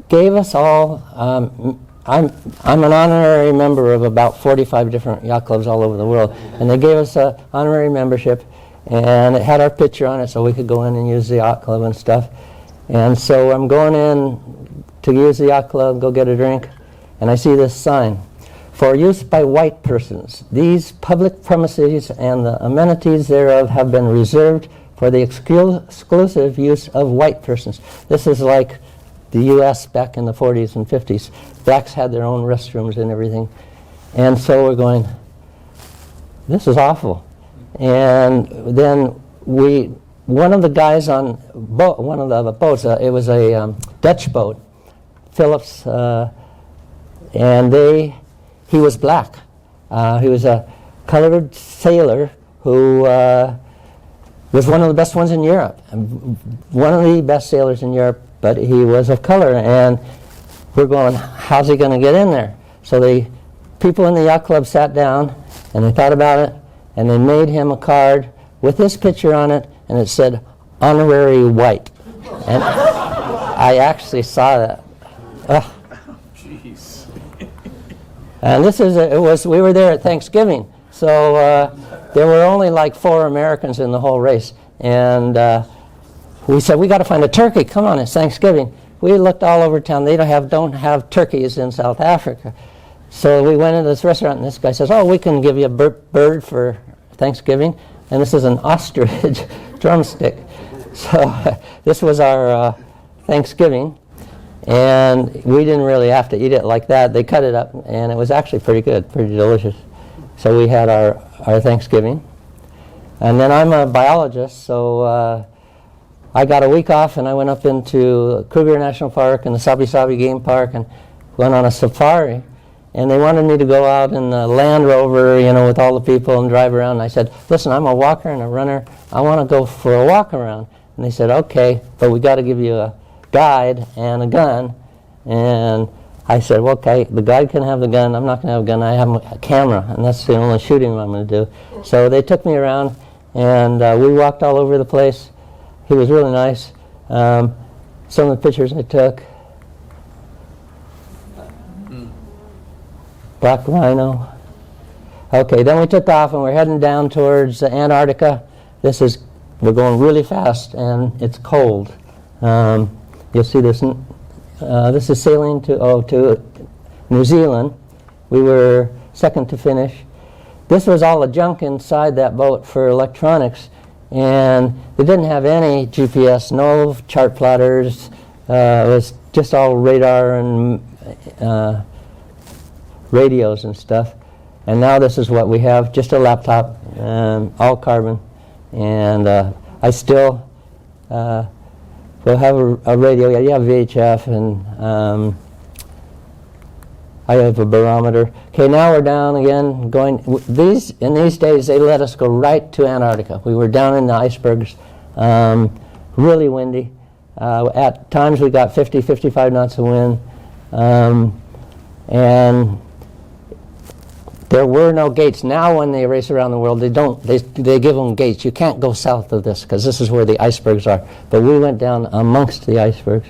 S2: gave us all, I'm an honorary member of about 45 different yacht clubs all over the world. And they gave us an honorary membership, and it had our picture on it so we could go in and use the yacht club and stuff. And so I'm going in to use the yacht club, go get a drink, and I see this sign. For use by white persons, these public premises and the amenities thereof have been reserved for the exclusive use of white persons. This is like the U.S. back in the 40s and 50s. Blacks had their own restrooms and everything. And so we're going, this is awful. And then one of the guys on one of the boats, it was a Dutch boat, Phillips, and he was black. He was a colored sailor who was one of the best ones in Europe, one of the best sailors in Europe, but he was of color, and we're going, how's he going to get in there? So people in the yacht club sat down, and they thought about it, and they made him a card with his picture on it, and it said, honorary white. And I actually saw that. Ugh.
S1: Jeez.
S2: And we were there at Thanksgiving, so there were only like 4 Americans in the whole race. And we said, we got to find a turkey. Come on, it's Thanksgiving. We looked all over town. They don't have turkeys in South Africa. So we went into this restaurant, and this guy says, oh, we can give you a bird for Thanksgiving. And this is an ostrich drumstick. So this was our Thanksgiving. And we didn't really have to eat it like that. They cut it up, and it was actually pretty good, pretty delicious. So we had our Thanksgiving. And then I'm a biologist, so I got a week off, and I went up into Kruger National Park and the Sabi Sabi Game Park and went on a safari. And they wanted me to go out in the Land Rover, with all the people and drive around. And I said, listen, I'm a walker and a runner. I want to go for a walk around. And they said, okay, but we got to give you a guide and a gun. And I said, well, okay, the guide can have the gun. I'm not going to have a gun. I have a camera, and that's the only shooting I'm going to do. So they took me around, and we walked all over the place. He was really nice. Some of the pictures I took. Black rhino. Okay, then we took off, and we're heading down towards Antarctica. We're going really fast, and it's cold. You'll see this. This is sailing to New Zealand. We were second to finish. This was all the junk inside that boat for electronics, and they didn't have any GPS, no chart plotters. It was just all radar and radios and stuff. And now this is what we have, just a laptop, all carbon. And I still will have a radio. Yeah, you have VHF, and I have a barometer. Okay, now we're down again. In these days, they let us go right to Antarctica. We were down in the icebergs, really windy. At times we got 50, 55 knots of wind, and there were no gates. Now when they race around the world, they give them gates. You can't go south of this because this is where the icebergs are. But we went down amongst the icebergs.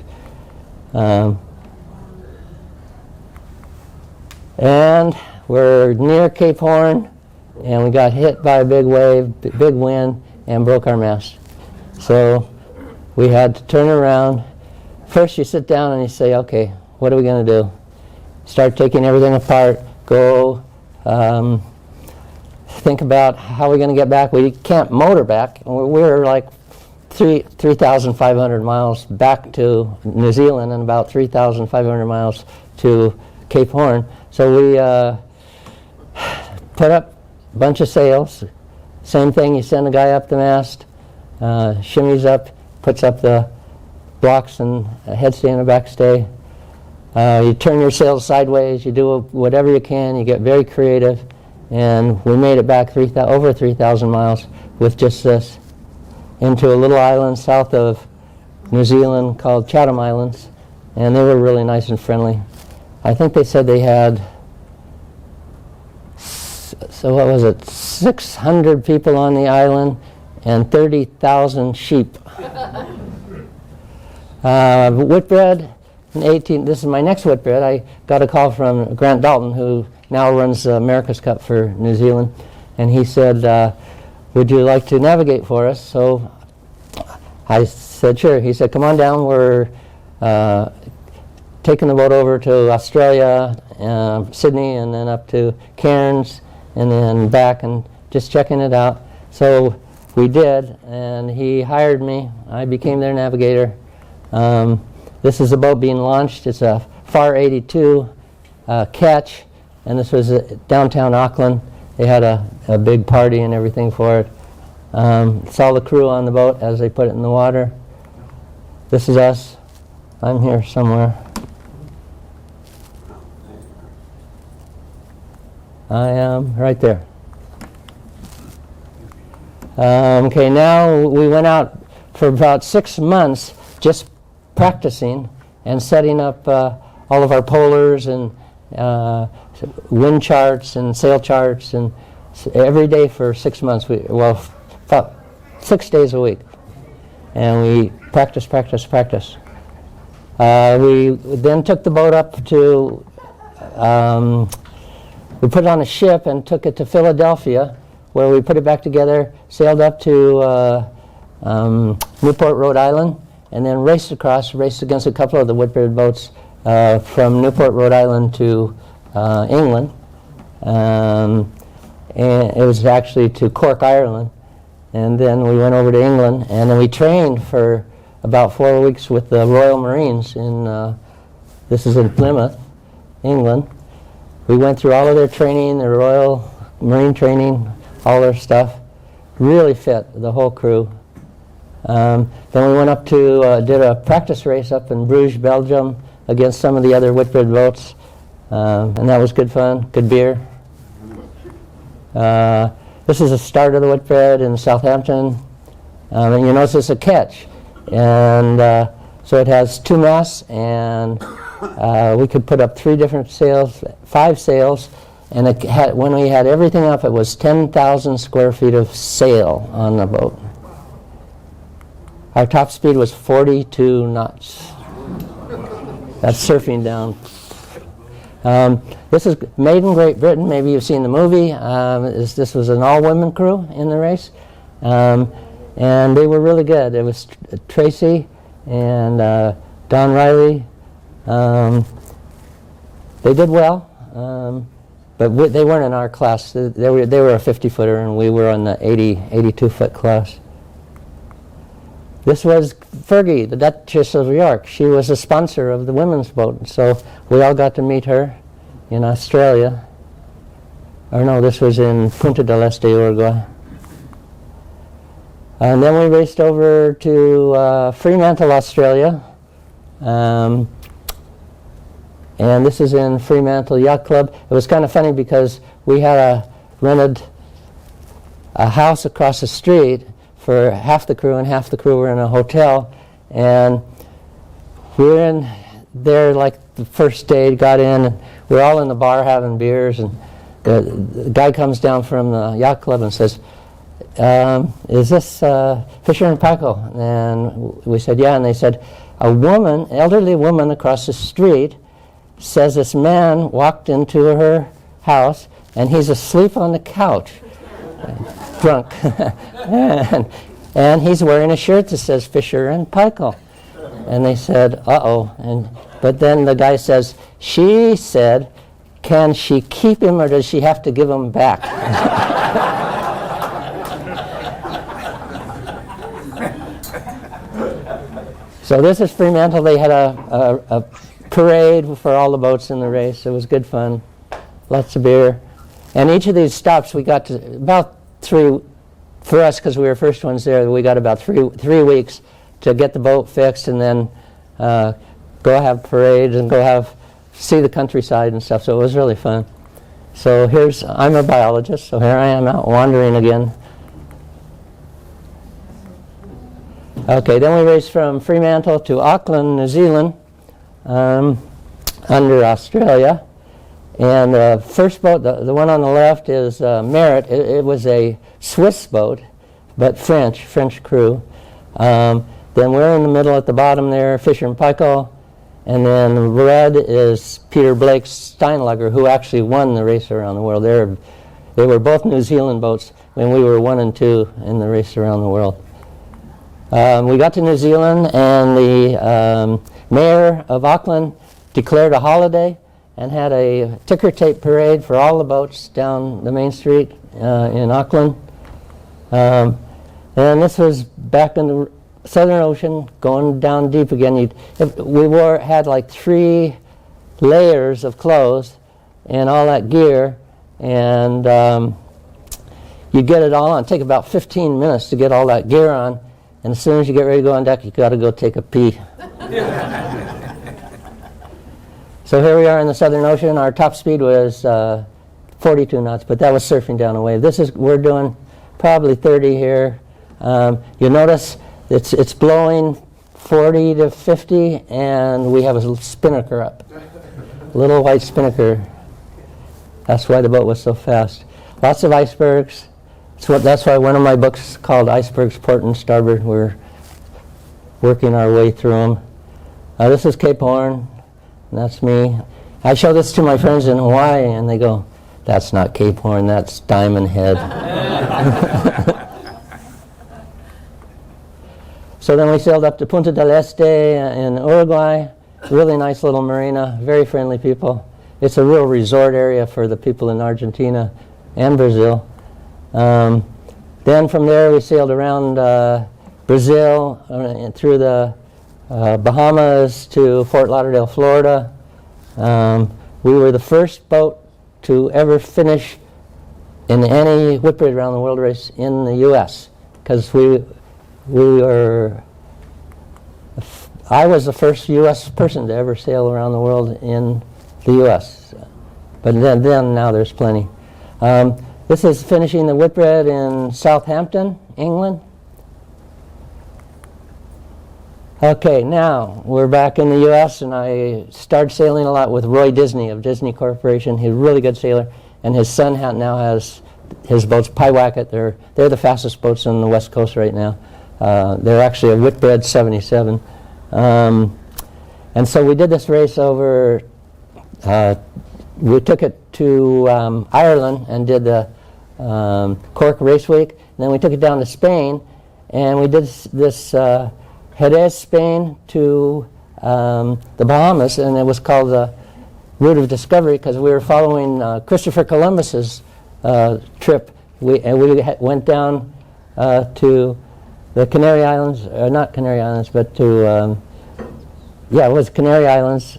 S2: And we're near Cape Horn, and we got hit by a big wave, big wind, and broke our mast. So we had to turn around. First you sit down and you say, okay, what are we going to do? Start taking everything apart, go think about how we're going to get back. We can't motor back. We're like 3,500 miles back to New Zealand and about 3,500 miles to Cape Horn. So we put up a bunch of sails. Same thing, you send a guy up the mast, shimmies up, puts up the blocks and a headstay and a backstay. You turn your sails sideways, you do whatever you can, you get very creative. And we made it back over 3,000 miles with just this, into a little island south of New Zealand called Chatham Islands. And they were really nice and friendly. I think they said they had, so what was it, 600 people on the island and 30,000 sheep. Whitbread, this is my next Whitbread. I got a call from Grant Dalton, who now runs America's Cup for New Zealand, and he said, would you like to navigate for us? So I said, sure. He said, come on down. We're taking the boat over to Australia, Sydney, and then up to Cairns, and then back, and just checking it out. So we did, and he hired me. I became their navigator. This is a boat being launched. It's a FAR 82 catch, and this was downtown Auckland. They had a big party and everything for it. Saw the crew on the boat as they put it in the water. This is us. I'm here somewhere. I am right there. Okay, now we went out for about 6 months just practicing and setting up all of our polars and wind charts and sail charts, and every day for 6 months. 6 days a week, and we practice. We then took the boat up to. We put it on a ship and took it to Philadelphia, where we put it back together, sailed up to Newport, Rhode Island, and then raced against a couple of the Whitbread boats from Newport, Rhode Island to England. And it was actually to Cork, Ireland. And then we went over to England, and then we trained for about 4 weeks with the Royal Marines this is in Plymouth, England. We went through all of their training, their Royal Marine training, all their stuff. Really fit, the whole crew. Then we went up to, did a practice race up in Bruges, Belgium, against some of the other Whitbread boats. And that was good fun, good beer. This is the start of the Whitbread in Southampton. And you notice it's a ketch. And so it has 2 masts, and we could put up 3 different sails, 5 sails, and it had, when we had everything up, it was 10,000 square feet of sail on the boat. Our top speed was 42 knots. That's surfing down. This is made in Great Britain. Maybe you've seen the movie. This was an all-women crew in the race, and they were really good. It was Tracy and Don Riley. They did well, but they weren't in our class. They were a 50-footer, and we were on the 82-foot class. This was Fergie, the Duchess of York. She was a sponsor of the women's boat, so we all got to meet her in Australia. Or no, this was in Punta del Este, Uruguay. And then we raced over to Fremantle, Australia. and this is in Fremantle Yacht Club. It was kind of funny because we had rented a house across the street for half the crew, and half the crew were in a hotel. And we were in there like the first day, got in, and we're all in the bar having beers, and the guy comes down from the yacht club and says, is this Fisher and Paykel? And we said, yeah. And they said, a woman, elderly woman across the street says this man walked into her house and he's asleep on the couch, drunk. and he's wearing a shirt that says Fisher and Paykel. And they said, uh-oh. But then the guy says, she said, can she keep him or does she have to give him back? So this is Fremantle. They had a parade for all the boats in the race. It was good fun. Lots of beer. And each of these stops we got to about three, for us because we were first ones there, we got about three weeks to get the boat fixed and then go have parades and see the countryside and stuff. So it was really fun. So I'm a biologist, so here I am out wandering again. Okay, then we raced from Fremantle to Auckland, New Zealand, under Australia. And the first boat, the one on the left is Merit. It was a Swiss boat, but French crew. Then we're in the middle at the bottom there, Fisher and Paykel. And then red is Peter Blake's Steinlager, who actually won the race around the world. They were both New Zealand boats when we were 1 and 2 in the race around the world. We got to New Zealand, and the mayor of Auckland declared a holiday and had a ticker tape parade for all the boats down the main street in Auckland. And this was back in the Southern Ocean, going down deep again. We had like 3 layers of clothes and all that gear, and you get it all on. It take about 15 minutes to get all that gear on. And as soon as you get ready to go on deck, you got to go take a pee. So here we are in the Southern Ocean. Our top speed was 42 knots, but that was surfing down a wave. We're doing probably 30 here. You notice it's blowing 40 to 50, and we have a little spinnaker up, a little white spinnaker. That's why the boat was so fast. Lots of icebergs. That's why one of my books is called Icebergs, Port and Starboard. We're working our way through them. This is Cape Horn, and that's me. I show this to my friends in Hawaii, and they go, that's not Cape Horn, that's Diamond Head. So then we sailed up to Punta del Este in Uruguay. Really nice little marina, very friendly people. It's a real resort area for the people in Argentina and Brazil. Then from there we sailed around Brazil and through the Bahamas to Fort Lauderdale, Florida. We were the first boat to ever finish in any whitbread around the world race in the U.S. because I was the first U.S. person to ever sail around the world in the U.S. But then now there's plenty. This is finishing the Whitbread in Southampton, England. Okay, now we're back in the U.S. and I started sailing a lot with Roy Disney of Disney Corporation. He's a really good sailor, and his son now has his boats, Pyewacket. They're the fastest boats on the West Coast right now. They're actually a Whitbread 77. And so we did this race over, we took it to Ireland and did the Cork Race Week. And then we took it down to Spain, and we did this Jerez, Spain to the Bahamas, and it was called the Route of Discovery because we were following Christopher Columbus's trip. We went down to the Canary Islands, not Canary Islands, but to, it was Canary Islands,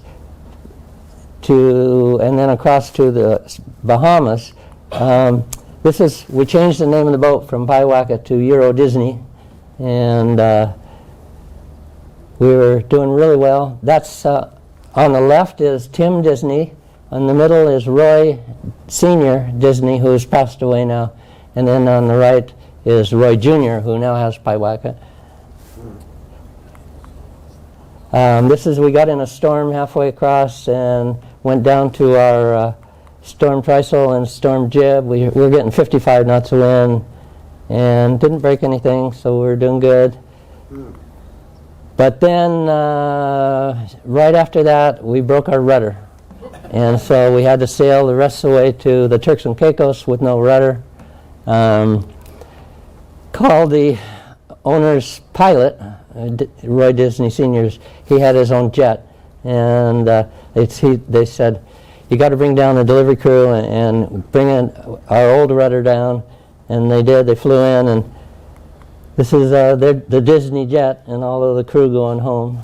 S2: and then across to the Bahamas. We changed the name of the boat from Pyewacket to Euro Disney, and we were doing really well. That's On the left is Tim Disney. On the middle is Roy Sr. Disney, who's passed away now. And then on the right is Roy Jr., who now has Paiwaka. We got in a storm halfway across and went down to our storm trysail and storm jib. We were getting 55 knots of wind and didn't break anything, so we were doing good. But then, right after that, we broke our rudder. And so we had to sail the rest of the way to the Turks and Caicos with no rudder. Called the owner's pilot, Roy Disney Sr.'s. He had his own jet. And they said, you got to bring down the delivery crew and bring in our old rudder down. And they did. They flew in, and this is the Disney jet and all of the crew going home.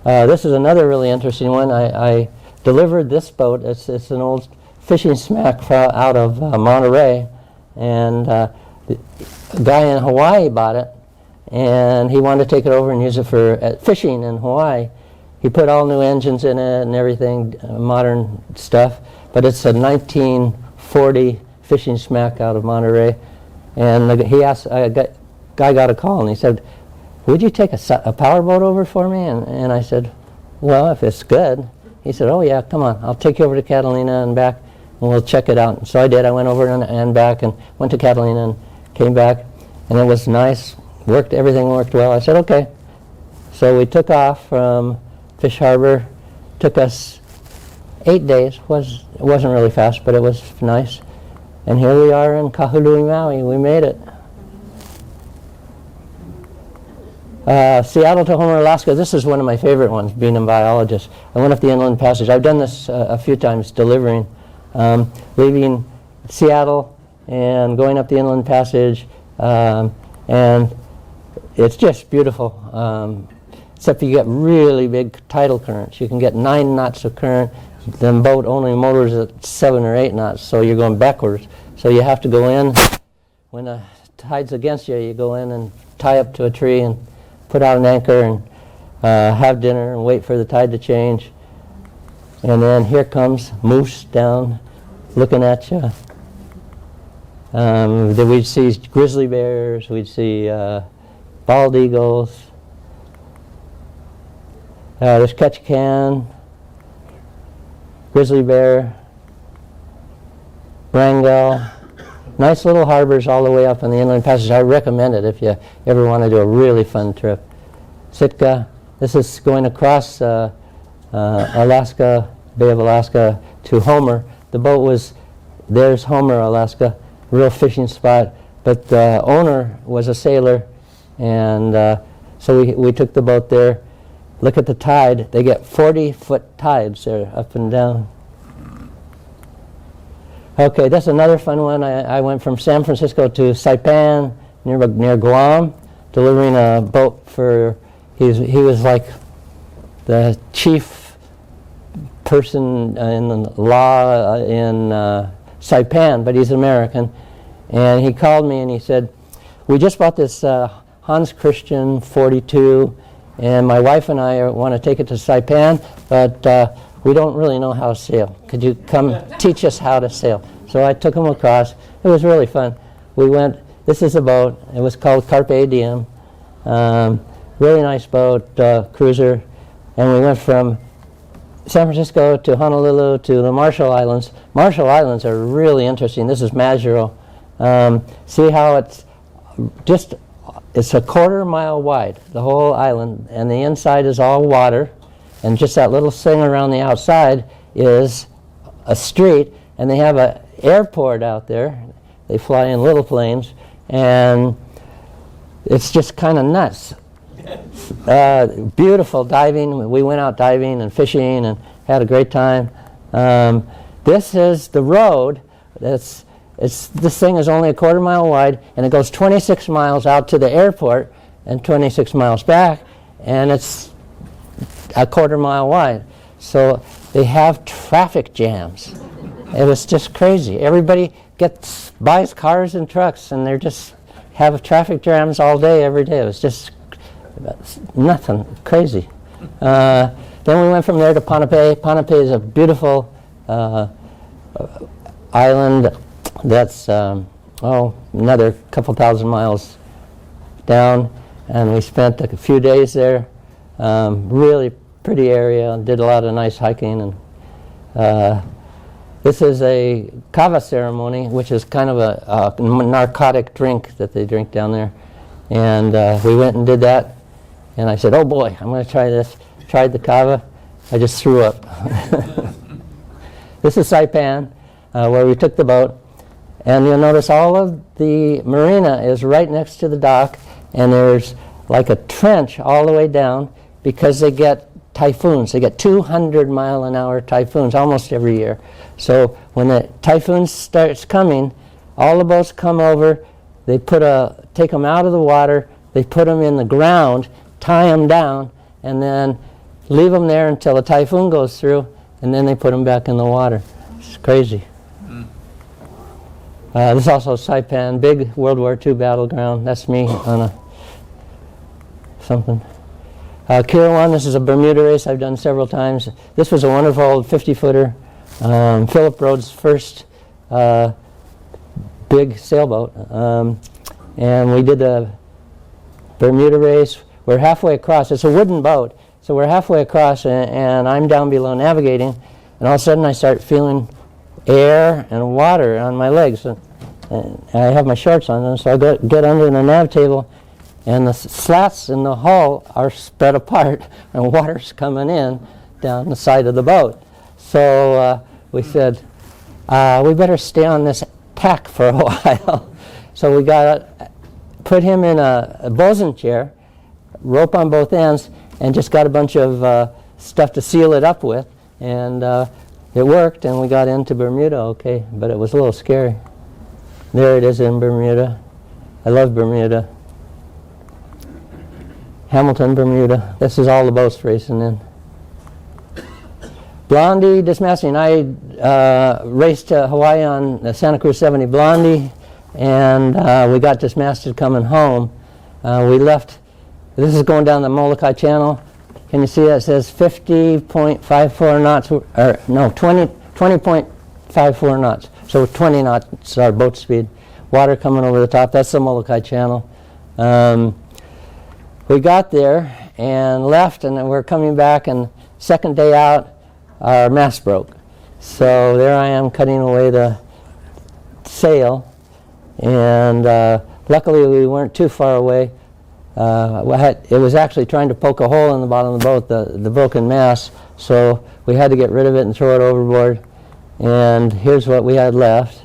S2: This is another really interesting one. I delivered this boat. It's an old fishing smack out of Monterey, and a guy in Hawaii bought it, and he wanted to take it over and use it for fishing in Hawaii. He put all new engines in it and everything, modern stuff, but it's a 1940 fishing smack out of Monterey. And he asked, a guy got a call and he said, would you take a power boat over for me? And I said, well, if it's good. He said, oh yeah, come on, I'll take you over to Catalina and back and we'll check it out. So I did. I went over and back and went to Catalina and came back, and it was nice. Everything worked well. I said, okay. So we took off from Fish Harbor. Took us 8 days. It wasn't really fast, but it was nice. And here we are in Kahului, Maui. We made it. Seattle to Homer, Alaska. This is one of my favorite ones, being a biologist. I went up the Inland Passage. I've done this a few times, delivering, leaving Seattle and going up the Inland Passage, and it's just beautiful. Except you get really big tidal currents. You can get 9 knots of current. The boat only motors at 7 or 8 knots, so you're going backwards. So you have to go in. When the tide's against you, you go in and tie up to a tree and put out an anchor and have dinner and wait for the tide to change. And then here comes moose down looking at you. Then we'd see grizzly bears, we'd see bald eagles. There's Ketchikan, grizzly bear, wrangell. Nice little harbors all the way up in the Inland Passage. I recommend it if you ever want to do a really fun trip. Sitka, this is going across Alaska, Bay of Alaska to Homer. The boat there's Homer, Alaska, real fishing spot. But the owner was a sailor, and so we took the boat there. Look at the tide. They get 40-foot tides there, up and down. Okay, that's another fun one. I went from San Francisco to Saipan, near Guam, delivering a boat for, he was like the chief person in the law in Saipan, but he's American. And he called me and he said, we just bought this Hans Christian 42, and my wife and I want to take it to Saipan, but we don't really know how to sail. Could you come teach us how to sail? So I took him across. It was really fun. We went, this is a boat. It was called Carpe Diem. Really nice boat, cruiser. And we went from San Francisco to Honolulu to the Marshall Islands. Marshall Islands are really interesting. This is Majuro. See how it's a 1/4 mile wide, the whole island, and the inside is all water, and just that little thing around the outside is a street, and they have an airport out there. They fly in little planes, and it's just kind of nuts. Beautiful diving. We went out diving and fishing and had a great time. This is the road. This thing is only a 1/4 mile wide, and it goes 26 miles out to the airport and 26 miles back, and it's a 1/4 mile wide. So they have traffic jams. It was just crazy. Everybody buys cars and trucks, and they're just have traffic jams all day, every day. It was just nothing, crazy. Then we went from there to Ponape. Ponape is a beautiful island that's another couple thousand miles down, and we spent a few days there. Really pretty area, did a lot of nice hiking, and this is a kava ceremony, which is kind of a narcotic drink that they drink down there, and we went and did that, and I said, oh boy, I'm going to try this. Tried the kava, I just threw up. This is Saipan, where we took the boat, and you'll notice all of the marina is right next to the dock, and there's like a trench all the way down because they get typhoons. They get 200-mile-an-hour typhoons almost every year. So when the typhoon starts coming, all the boats come over, they take them out of the water, they put them in the ground, tie them down, and then leave them there until the typhoon goes through, and then they put them back in the water. It's crazy. This is also Saipan, big World War II battleground. That's me on something. Kirawan, this is a Bermuda race I've done several times. This was a wonderful old 50-footer. Philip Rhodes' first big sailboat. And we did the Bermuda race. We're halfway across. It's a wooden boat. So we're halfway across, and I'm down below navigating, and all of a sudden I start feeling air and water on my legs. And I have my shorts on, and so I get under the nav table, and the slats in the hull are spread apart, and water's coming in down the side of the boat. So we said, we better stay on this tack for a while. So we put him in a bosun chair, rope on both ends, and just got a bunch of stuff to seal it up with, and it worked, and we got into Bermuda okay, but it was a little scary. There it is in Bermuda. I love Bermuda. Hamilton, Bermuda. This is all the boats racing in. Blondie dismasting. I raced to Hawaii on the Santa Cruz 70 Blondie, and we got dismasted coming home. We left. This is going down the Molokai Channel. Can you see that? It says 50.54 knots, or no, 20.54 knots. So 20 knots our boat speed. Water coming over the top. That's the Molokai Channel. We got there and left, and we're coming back, and second day out, our mast broke. So there I am cutting away the sail, and luckily we weren't too far away. It was actually trying to poke a hole in the bottom of the boat, the broken mast, so we had to get rid of it and throw it overboard. And here's what we had left.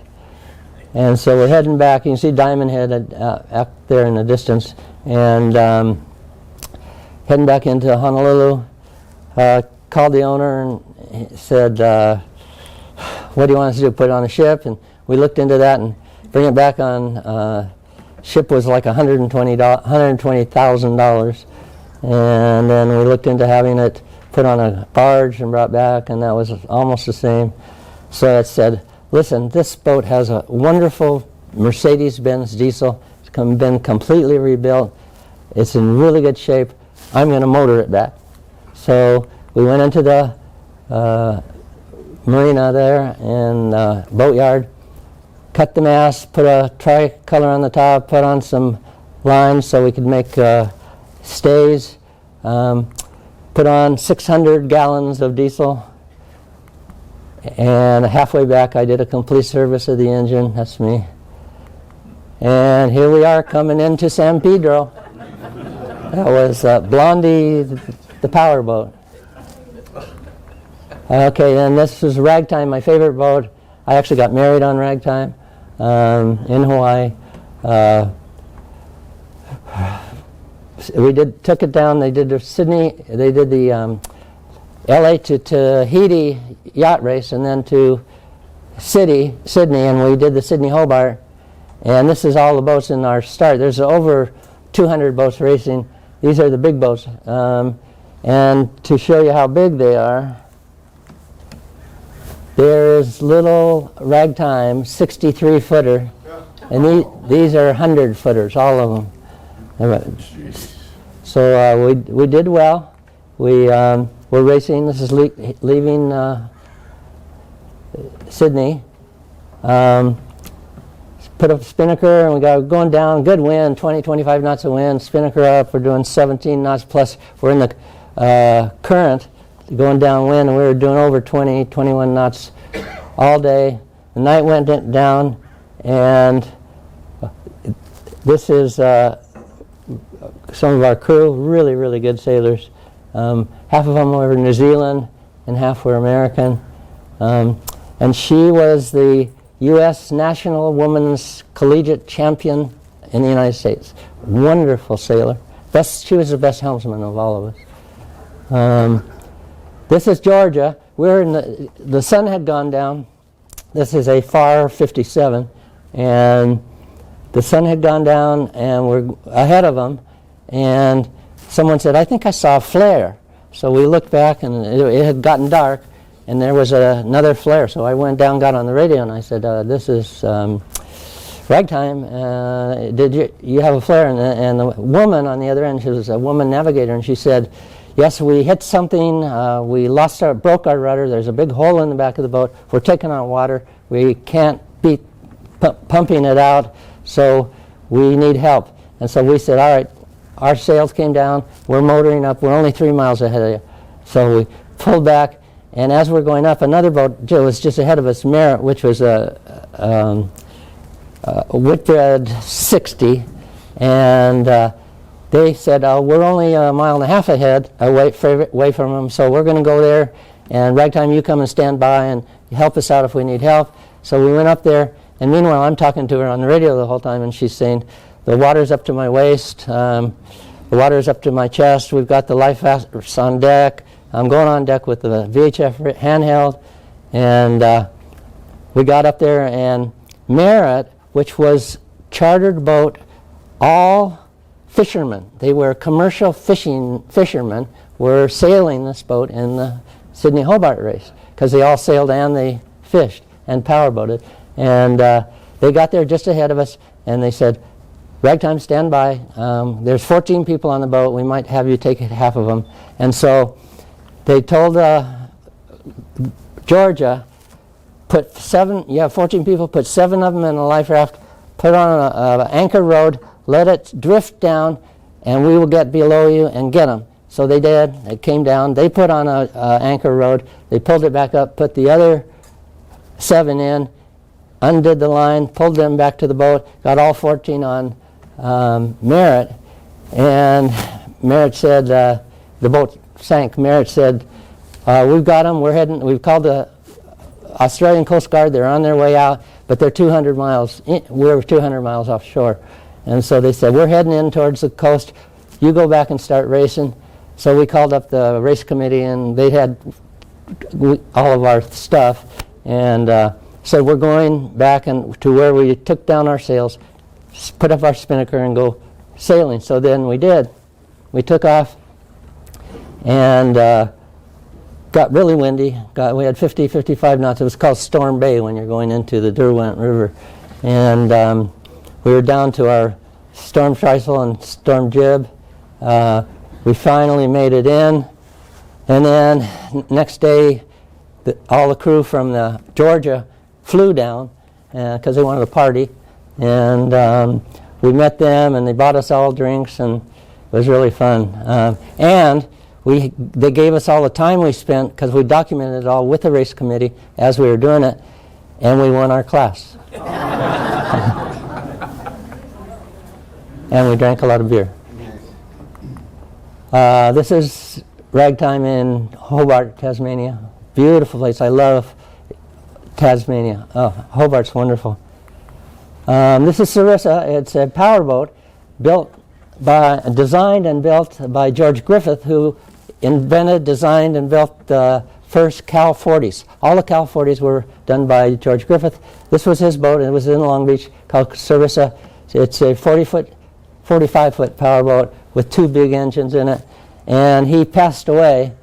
S2: And so we're heading back. You can see Diamond Head up there in the distance. And heading back into Honolulu. Called the owner and said, what do you want us to do, put it on a ship? And we looked into that and bring it back on ship was like $120,000, and then we looked into having it put on a barge and brought back, and that was almost the same. So it said, listen, this boat has a wonderful Mercedes-Benz diesel. It's been completely rebuilt. It's in really good shape. I'm going to motor it back. So we went into the marina there and boatyard, cut the mast, put a tricolor on the top, put on some lines so we could make stays, put on 600 gallons of diesel, and halfway back I did a complete service of the engine. That's me. And here we are coming into San Pedro. That was Blondie, the power boat. Okay, then this was Ragtime, my favorite boat. I actually got married on Ragtime in Hawaii. Took it down. They did the Sydney. They did the L.A. to Tahiti yacht race, and then to Sydney, and we did the Sydney Hobart. And this is all the boats in our start. There's over 200 boats racing. These are the big boats. And to show you how big they are, there is little Ragtime 63-footer, and these are 100-footers, all of them. So we did well, we're racing. This is leaving Sydney. Put up spinnaker, and we got going down. Good wind, 20, 25 knots of wind. Spinnaker up. We're doing 17 knots plus. We're in the current, going downwind, and we were doing over 20, 21 knots all day. The night went down, and this is some of our crew, really, really good sailors. Half of them were New Zealand, and half were American. And she was the U.S. National Women's Collegiate Champion in the United States. Wonderful sailor. She was the best helmsman of all of us. This is Georgia. We're in the sun had gone down. This is a FAR 57, and the sun had gone down, and we're ahead of them. And someone said, "I think I saw a flare." So we looked back, and it had gotten dark, and there was another flare. So I went down, got on the radio, and I said, "This is ragtime. Did you have a flare?" And the woman on the other end, she was a woman navigator, and she said, "Yes, we hit something. We broke our rudder. There's a big hole in the back of the boat. We're taking on water. We can't be pumping it out, so we need help." And so we said, "All right." Our sails came down. We're motoring up. We're only 3 miles ahead of you. So we pulled back, and as we're going up, another boat was just ahead of us, Merritt, which was a Whitbread 60, and they said, "We're only a mile and a half ahead, away from them, so we're going to go there, and ragtime, you come and stand by and help us out if we need help." So we went up there, and meanwhile, I'm talking to her on the radio the whole time, and she's saying, "The water's up to my waist. The water's up to my chest. We've got the life vests on deck. I'm going on deck with the VHF handheld." And we got up there, and Merritt, which was chartered boat, all fishermen. They were commercial fishermen, were sailing this boat in the Sydney Hobart race because they all sailed and they fished and powerboated. And they got there just ahead of us, and they said, "Ragtime, stand by. There's 14 people on the boat. We might have you take half of them." And so they told Georgia, put 14 people, put 7 of them in a life raft, put on an anchor rode, let it drift down, and we will get below you and get them. So they did. It came down. They put on an anchor rode. They pulled it back up, put the other 7 in, undid the line, pulled them back to the boat, got all 14 on Merritt, and Merritt said, the boat sank. Merritt said, "We've got them. We've called the Australian Coast Guard. They're on their way out, but they're 200 miles. We're 200 miles offshore." And so they said, "We're heading in towards the coast. You go back and start racing." So we called up the race committee, and they had all of our stuff, and said, "We're going back to where we took down our sails, put up our spinnaker, and go sailing." So then we did. We took off, and got really windy. We had 50, 55 knots. It was called Storm Bay when you're going into the Derwent River. And we were down to our storm trysail and storm jib. We finally made it in. And then next day, all the crew from the Georgia flew down because they wanted to party. And we met them, and they bought us all drinks, and it was really fun. And they gave us all the time we spent because we documented it all with the race committee as we were doing it, and we won our class. And we drank a lot of beer. This is ragtime in Hobart, Tasmania. Beautiful place. I love Tasmania. Oh, Hobart's wonderful. This is Sarissa. It's a powerboat designed and built by George Griffith, who invented, designed, and built the first Cal 40s. All the Cal 40s were done by George Griffith. This was his boat, and it was in Long Beach, called Sarissa. It's a 45-foot powerboat with 2 big engines in it. And he passed away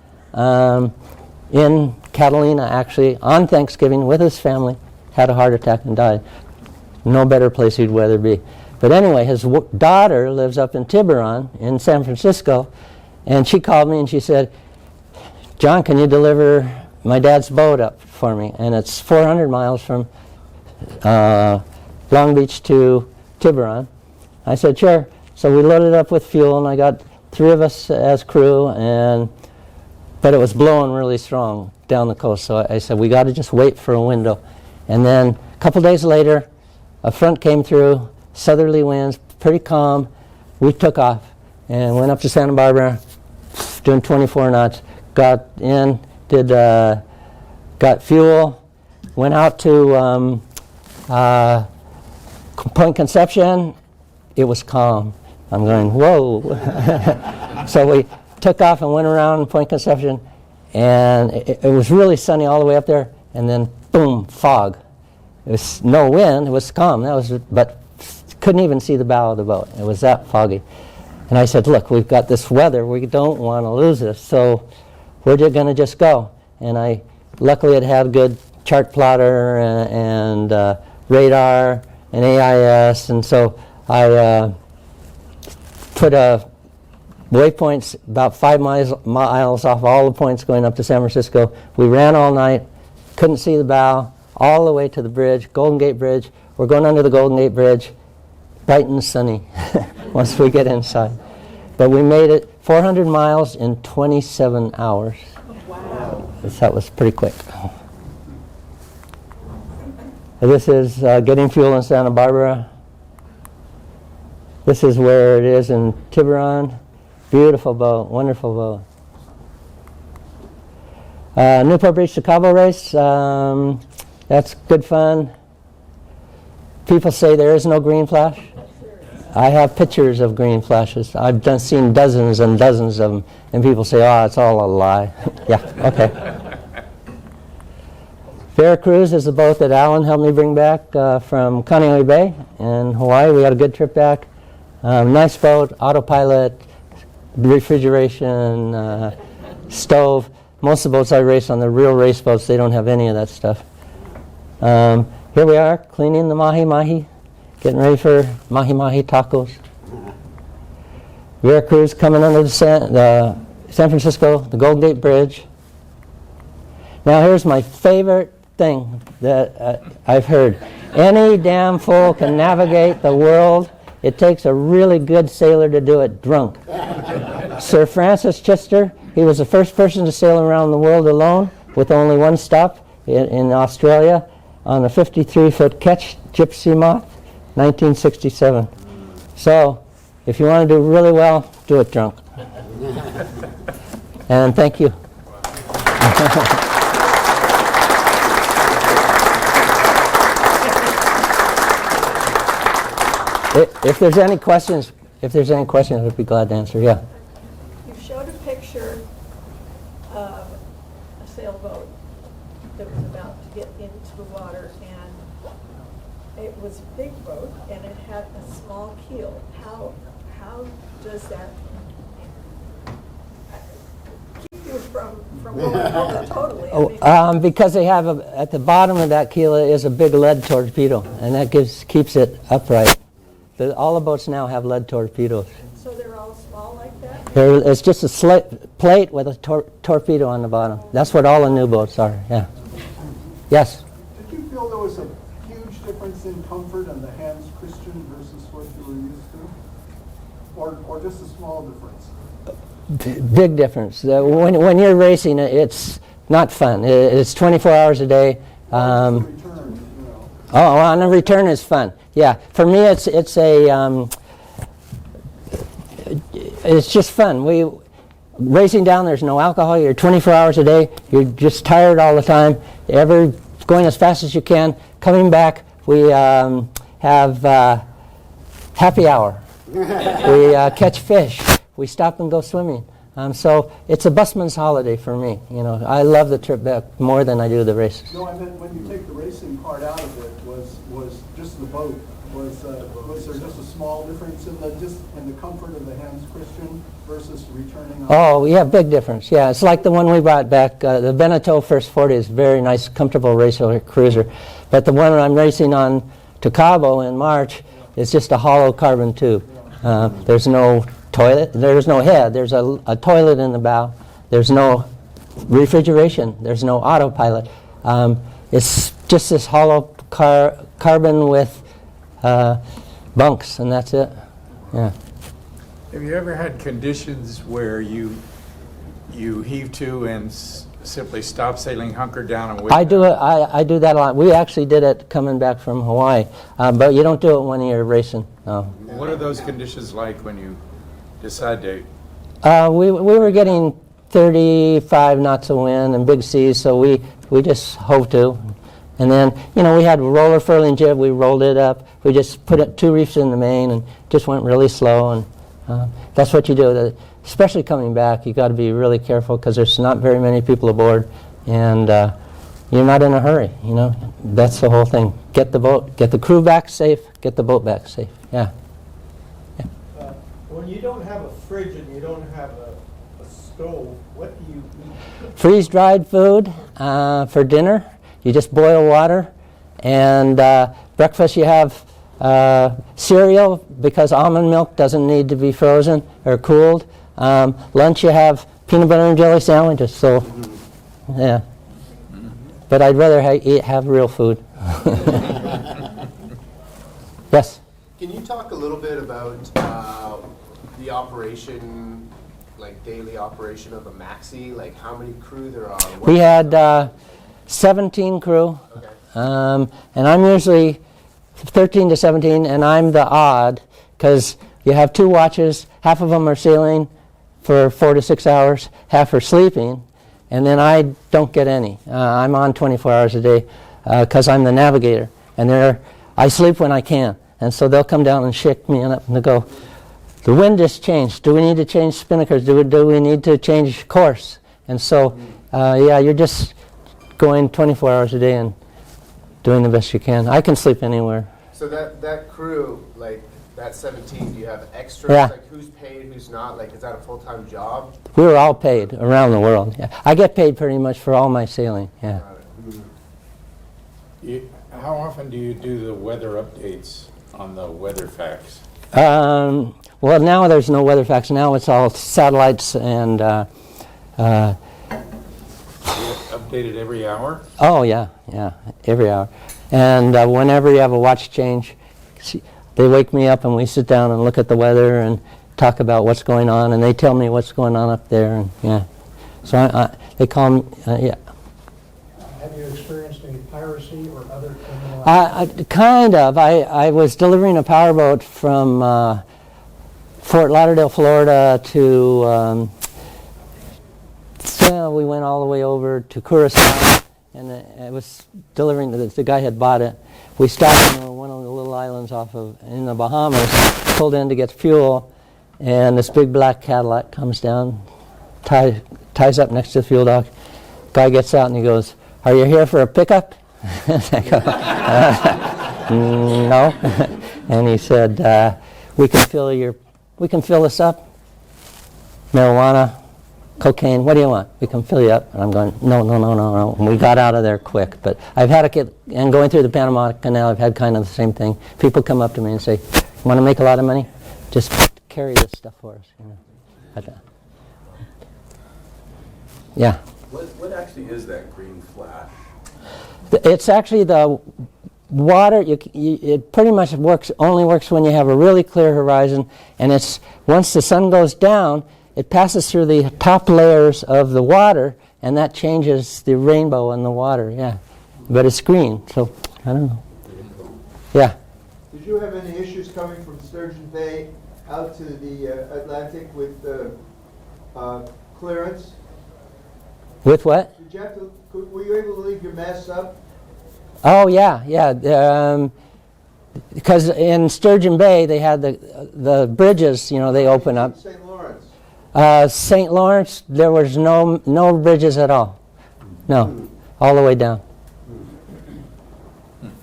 S2: in Catalina, actually, on Thanksgiving with his family, had a heart attack and died. No better place he'd rather be. But anyway, his daughter lives up in Tiburon in San Francisco, And she called me and she said, John, can you deliver my dad's boat up for me? And it's 400 miles from Long Beach to Tiburon. I said, sure. So we loaded up with fuel, and I got 3 of us as crew, but it was blowing really strong down the coast. So I said, we got to just wait for a window. And then a couple days later, a front came through, southerly winds, pretty calm. We took off and went up to Santa Barbara, doing 24 knots. Got in, got fuel, went out to Point Conception. It was calm. I'm going, whoa. So we took off and went around Point Conception, and it was really sunny all the way up there, and then boom, fog. It was no wind, it was calm, but couldn't even see the bow of the boat. It was that foggy. And I said, look, we've got this weather, we don't want to lose this, so we're going to just go. And I luckily had a good chart plotter and radar and AIS, and so I put waypoints about 5 miles off all the points going up to San Francisco. We ran all night, couldn't see the bow, all the way to the bridge, Golden Gate Bridge. We're going under the Golden Gate Bridge, bright and sunny once we get inside. But we made it 400 miles in 27 hours. Wow. That was pretty quick. This is getting fuel in Santa Barbara. This is where it is in Tiburon. Beautiful boat, wonderful boat. Newport Beach to Cabo race. That's good fun. People say there is no green flash. I have pictures of green flashes. I've seen dozens and dozens of them, and people say, oh, it's all a lie. Yeah, okay. Veracruz is the boat that Alan helped me bring back from Kaneohe Bay in Hawaii. We had a good trip back. Nice boat, autopilot, refrigeration, stove. Most of the boats I race on, the real race boats, they don't have any of that stuff. Here we are, cleaning the mahi-mahi, getting ready for mahi-mahi tacos. Veracruz coming under the San Francisco, the Golden Gate Bridge. Now here's my favorite thing that I've heard. Any damn fool can navigate the world. It takes a really good sailor to do it drunk. Sir Francis Chichester, he was the first person to sail around the world alone with only one stop in Australia on a 53-foot ketch gypsy moth, 1967. So, if you want to do really well, do it drunk. And thank you. If there's any questions, I'd be glad to answer. Yeah.
S5: You showed a picture of a sailboat that was about to get into the water, and it was a big boat, and it had a small keel. How does that keep you from going over totally?
S2: Because they have at the bottom of that keel is a big lead torpedo, and that keeps it upright. All the boats now have lead torpedoes.
S5: So they're all small like that?
S2: It's just a plate with a torpedo on the bottom. That's what all the new boats are, yeah. Yes?
S6: Did you feel there was a huge difference in comfort on the Hans Christian versus what you were used to? Or just a small difference?
S2: Big difference. When you're racing, it's not fun. It's 24 hours a day. On the return is fun. Yeah, for me it's just fun. Racing down, there's no alcohol. You're 24 hours a day. You're just tired all the time. Going as fast as you can. Coming back, we have happy hour. We catch fish. We stop and go swimming. So it's a busman's holiday for me. You know, I love the trip back more than I do the races.
S6: No, I meant when you take the racing part out of it, was just the boat. Was there just a small difference in the comfort of the Hans Christian versus returning?
S2: Oh, yeah, big difference. Yeah, it's like the one we brought back. The Beneteau First 40 is a very nice, comfortable racer cruiser, but the one I'm racing on to Cabo in March is just a hollow carbon tube. There's no toilet. There's no head. There's a toilet in the bow. There's no refrigeration. There's no autopilot. It's just this hollow carbon with bunks, and that's it. Yeah.
S7: Have you ever had conditions where you heave to and simply stop sailing, hunker down, and wait?
S2: I do it. I do that a lot. We actually did it coming back from Hawaii, but you don't do it when you're racing. No.
S7: What are those conditions like when you decide to?
S2: We were getting 35 knots of wind and big seas, so we just hove to. And then, we had a roller furling jib. We rolled it up. We just put 2 reefs in the main and just went really slow. And that's what you do. Especially coming back, you got to be really careful because there's not very many people aboard, and you're not in a hurry. That's the whole thing. Get the crew back safe. Get the boat back safe. Yeah.
S4: When you don't have a fridge and you don't have a stove, what do you eat?
S2: Freeze-dried food for dinner. You just boil water, and breakfast you have cereal because almond milk doesn't need to be frozen or cooled. Lunch you have peanut butter and jelly sandwiches. So, yeah. But I'd rather have real food. Yes.
S8: Can you talk a little bit about the operation, like daily operation of a maxi? Like how many crew there are?
S2: We had 17 crew,
S8: Okay.
S2: and I'm usually 13 to 17, and I'm the odd because you have 2 watches. Half of them are sailing for 4 to 6 hours, half are sleeping, and then I don't get any. I'm on 24 hours a day because I'm the navigator, and I sleep when I can, and so they'll come down and shake me up and they'll go, the wind just changed. Do we need to change spinnakers? Do we need to change course? And so, you're just going 24 hours a day and doing the best you can. I can sleep anywhere.
S8: So that crew, like that 17, do you have extras?
S2: Yeah.
S8: Like who's paid, who's not? Like is that a full-time job?
S2: We were all paid around the world. Yeah. I get paid pretty much for all my sailing. Yeah.
S7: How often do you do the weather updates on the weather facts?
S2: Well, now there's no weather facts. Now it's all satellites and.
S7: Updated every hour?
S2: Oh yeah, every hour. And whenever you have a watch change, they wake me up and we sit down and look at the weather and talk about what's going on, and they tell me what's going on up there. And yeah, so they call me. Yeah.
S4: Have you experienced any piracy or other criminal
S2: Kind of. I was delivering a powerboat from Fort Lauderdale, Florida to. We went all the way over to Curacao, and it was delivering. The guy had bought it. We stopped in one of the little islands in the Bahamas, pulled in to get fuel, and this big black Cadillac comes down, ties up next to the fuel dock. Guy gets out and he goes, "Are you here for a pickup?" I go, "No." And he said, "We can fill this up. Marijuana, cocaine, what do you want? We can fill you up." And I'm going, no. And we got out of there quick. But I've had and going through the Panama Canal, I've had kind of the same thing. People come up to me and say, "Want to make a lot of money? Just carry this stuff for us." Yeah.
S1: What actually is that green flat?
S2: It's actually the water. It pretty much only works when you have a really clear horizon, and it's once the sun goes down, it passes through the top layers of the water, and that changes the rainbow in the water. Yeah, but it's green, so I don't know. Yeah.
S9: Did you have any issues coming from Sturgeon Bay out to the Atlantic with clearance?
S2: With what?
S9: Did you have to? Were you able to leave your masts up?
S2: Oh yeah. Because in Sturgeon Bay they had the bridges. They open up.
S9: St. Lawrence.
S2: St. Lawrence, there was no bridges at all. No, all the way down.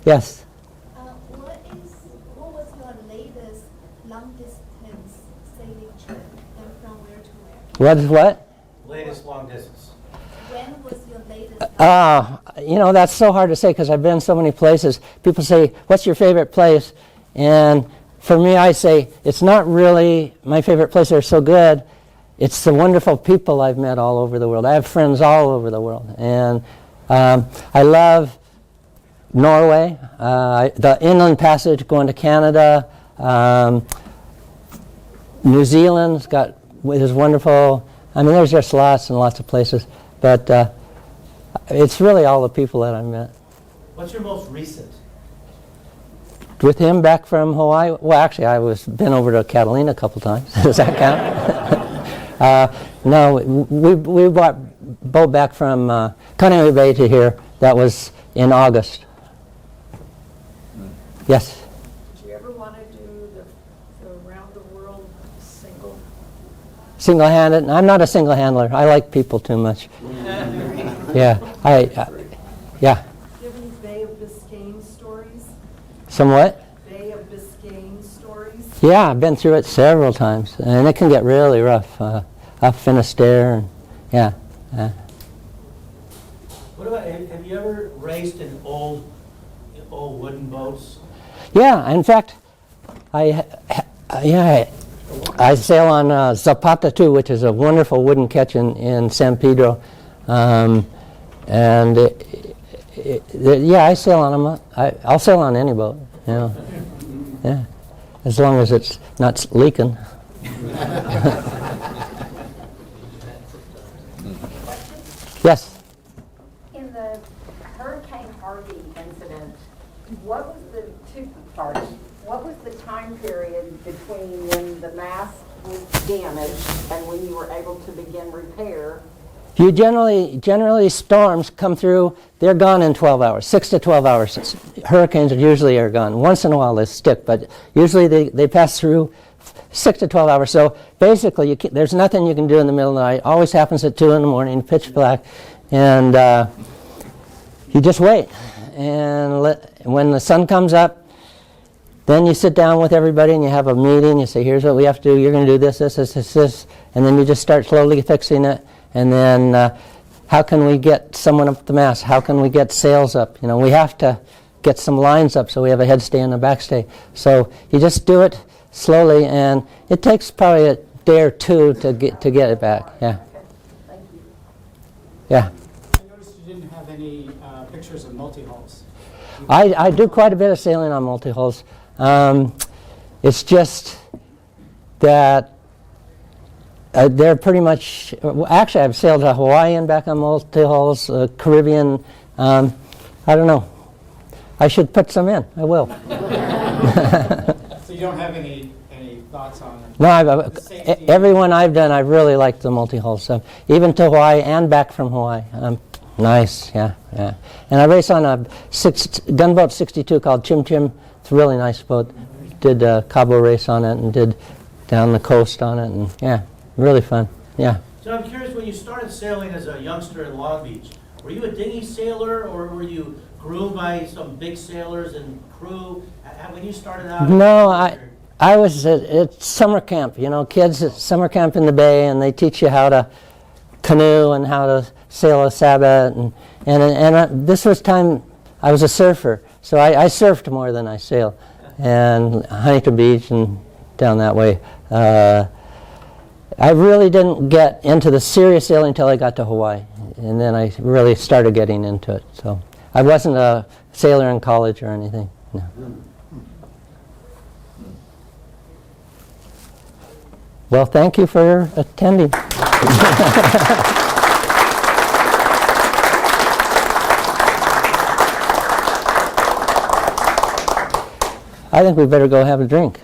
S2: Yes.
S10: What was your latest long distance sailing trip, and from where to where?
S2: What is what?
S4: latest long distance?
S10: When was your latest?
S2: That's so hard to say because I've been so many places. People say, "What's your favorite place?" And for me, I say it's not really my favorite place. They're so good. It's the wonderful people I've met all over the world. I have friends all over the world. And I love Norway, the inland passage going to Canada. New Zealand's is wonderful. I mean, there's just lots and lots of places. But it's really all the people that I've met.
S4: What's your most recent?
S2: With him back from Hawaii? Well, actually, been over to Catalina a couple times. Does that count? No, we bought boat back from Kaneohe Bay to here. That was in August. Yes?
S5: Did you ever want to do the around the world
S2: Single-handed? I'm not a single handler. I like people too much. Yeah, yeah.
S5: Do you have any Bay of Biscayne stories?
S2: Somewhat?
S5: Bay of Biscayne stories?
S2: Yeah, I've been through it several times, and it can get really rough. Up Finisterre, and yeah.
S4: What about, have you ever raced in old wooden boats?
S2: Yeah, in fact, I sail on Zapata too, which is a wonderful wooden ketch in San Pedro, and yeah, I sail on them. I'll sail on any boat, you know. Yeah, as long as it's not leaking. Yes.
S11: In the Hurricane Harvey incident, what was the time period between when the mast was damaged and when you were able to begin repair?
S2: You generally storms come through, they're gone in 12 hours, 6 to 12 hours. Hurricanes usually are gone. Once in a while they stick, but usually they pass through 6 to 12 hours. So basically, there's nothing you can do in the middle of the night. Always happens at 2 in the morning, pitch black, and you just wait. And when the sun comes up, then you sit down with everybody and you have a meeting. You say, here's what we have to do. You're going to do this, and then you just start slowly fixing it. And then how can we get someone up the mast? How can we get sails up? You know, we have to get some lines up so we have a head stay and a back stay. So you just do it slowly, and it takes probably a day or two to get it back. Yeah.
S11: Thank you.
S2: Yeah.
S12: I noticed you didn't have any pictures of multi-hulls.
S2: I do quite a bit of sailing on multi-hulls. It's just that they're pretty much, actually I've sailed to Hawaii and back on multi-hulls, Caribbean. I don't know. I should put some in. I will.
S12: So you don't have any thoughts on it?
S2: No, everyone I've done, I've really liked the multi-hull stuff. Even to Hawaii and back from Hawaii. Nice, yeah. And I race on a gunboat 62 called Chim Chim. It's a really nice boat. Did a Cabo race on it and did down the coast on it, and yeah, really fun. Yeah.
S4: So I'm curious, when you started sailing as a youngster in Long Beach, were you a dinghy sailor, or were you groomed by some big sailors and crew when you started out?
S2: No, I was at summer camp. You know, kids at summer camp in the bay, and they teach you how to canoe and how to sail a sabbat, and this was time I was a surfer, so I surfed more than I sailed, and Huntington Beach and down that way. I really didn't get into the serious sailing until I got to Hawaii, and then I really started getting into it. So I wasn't a sailor in college or anything. No. Well, thank you for attending. I think we better go have a drink.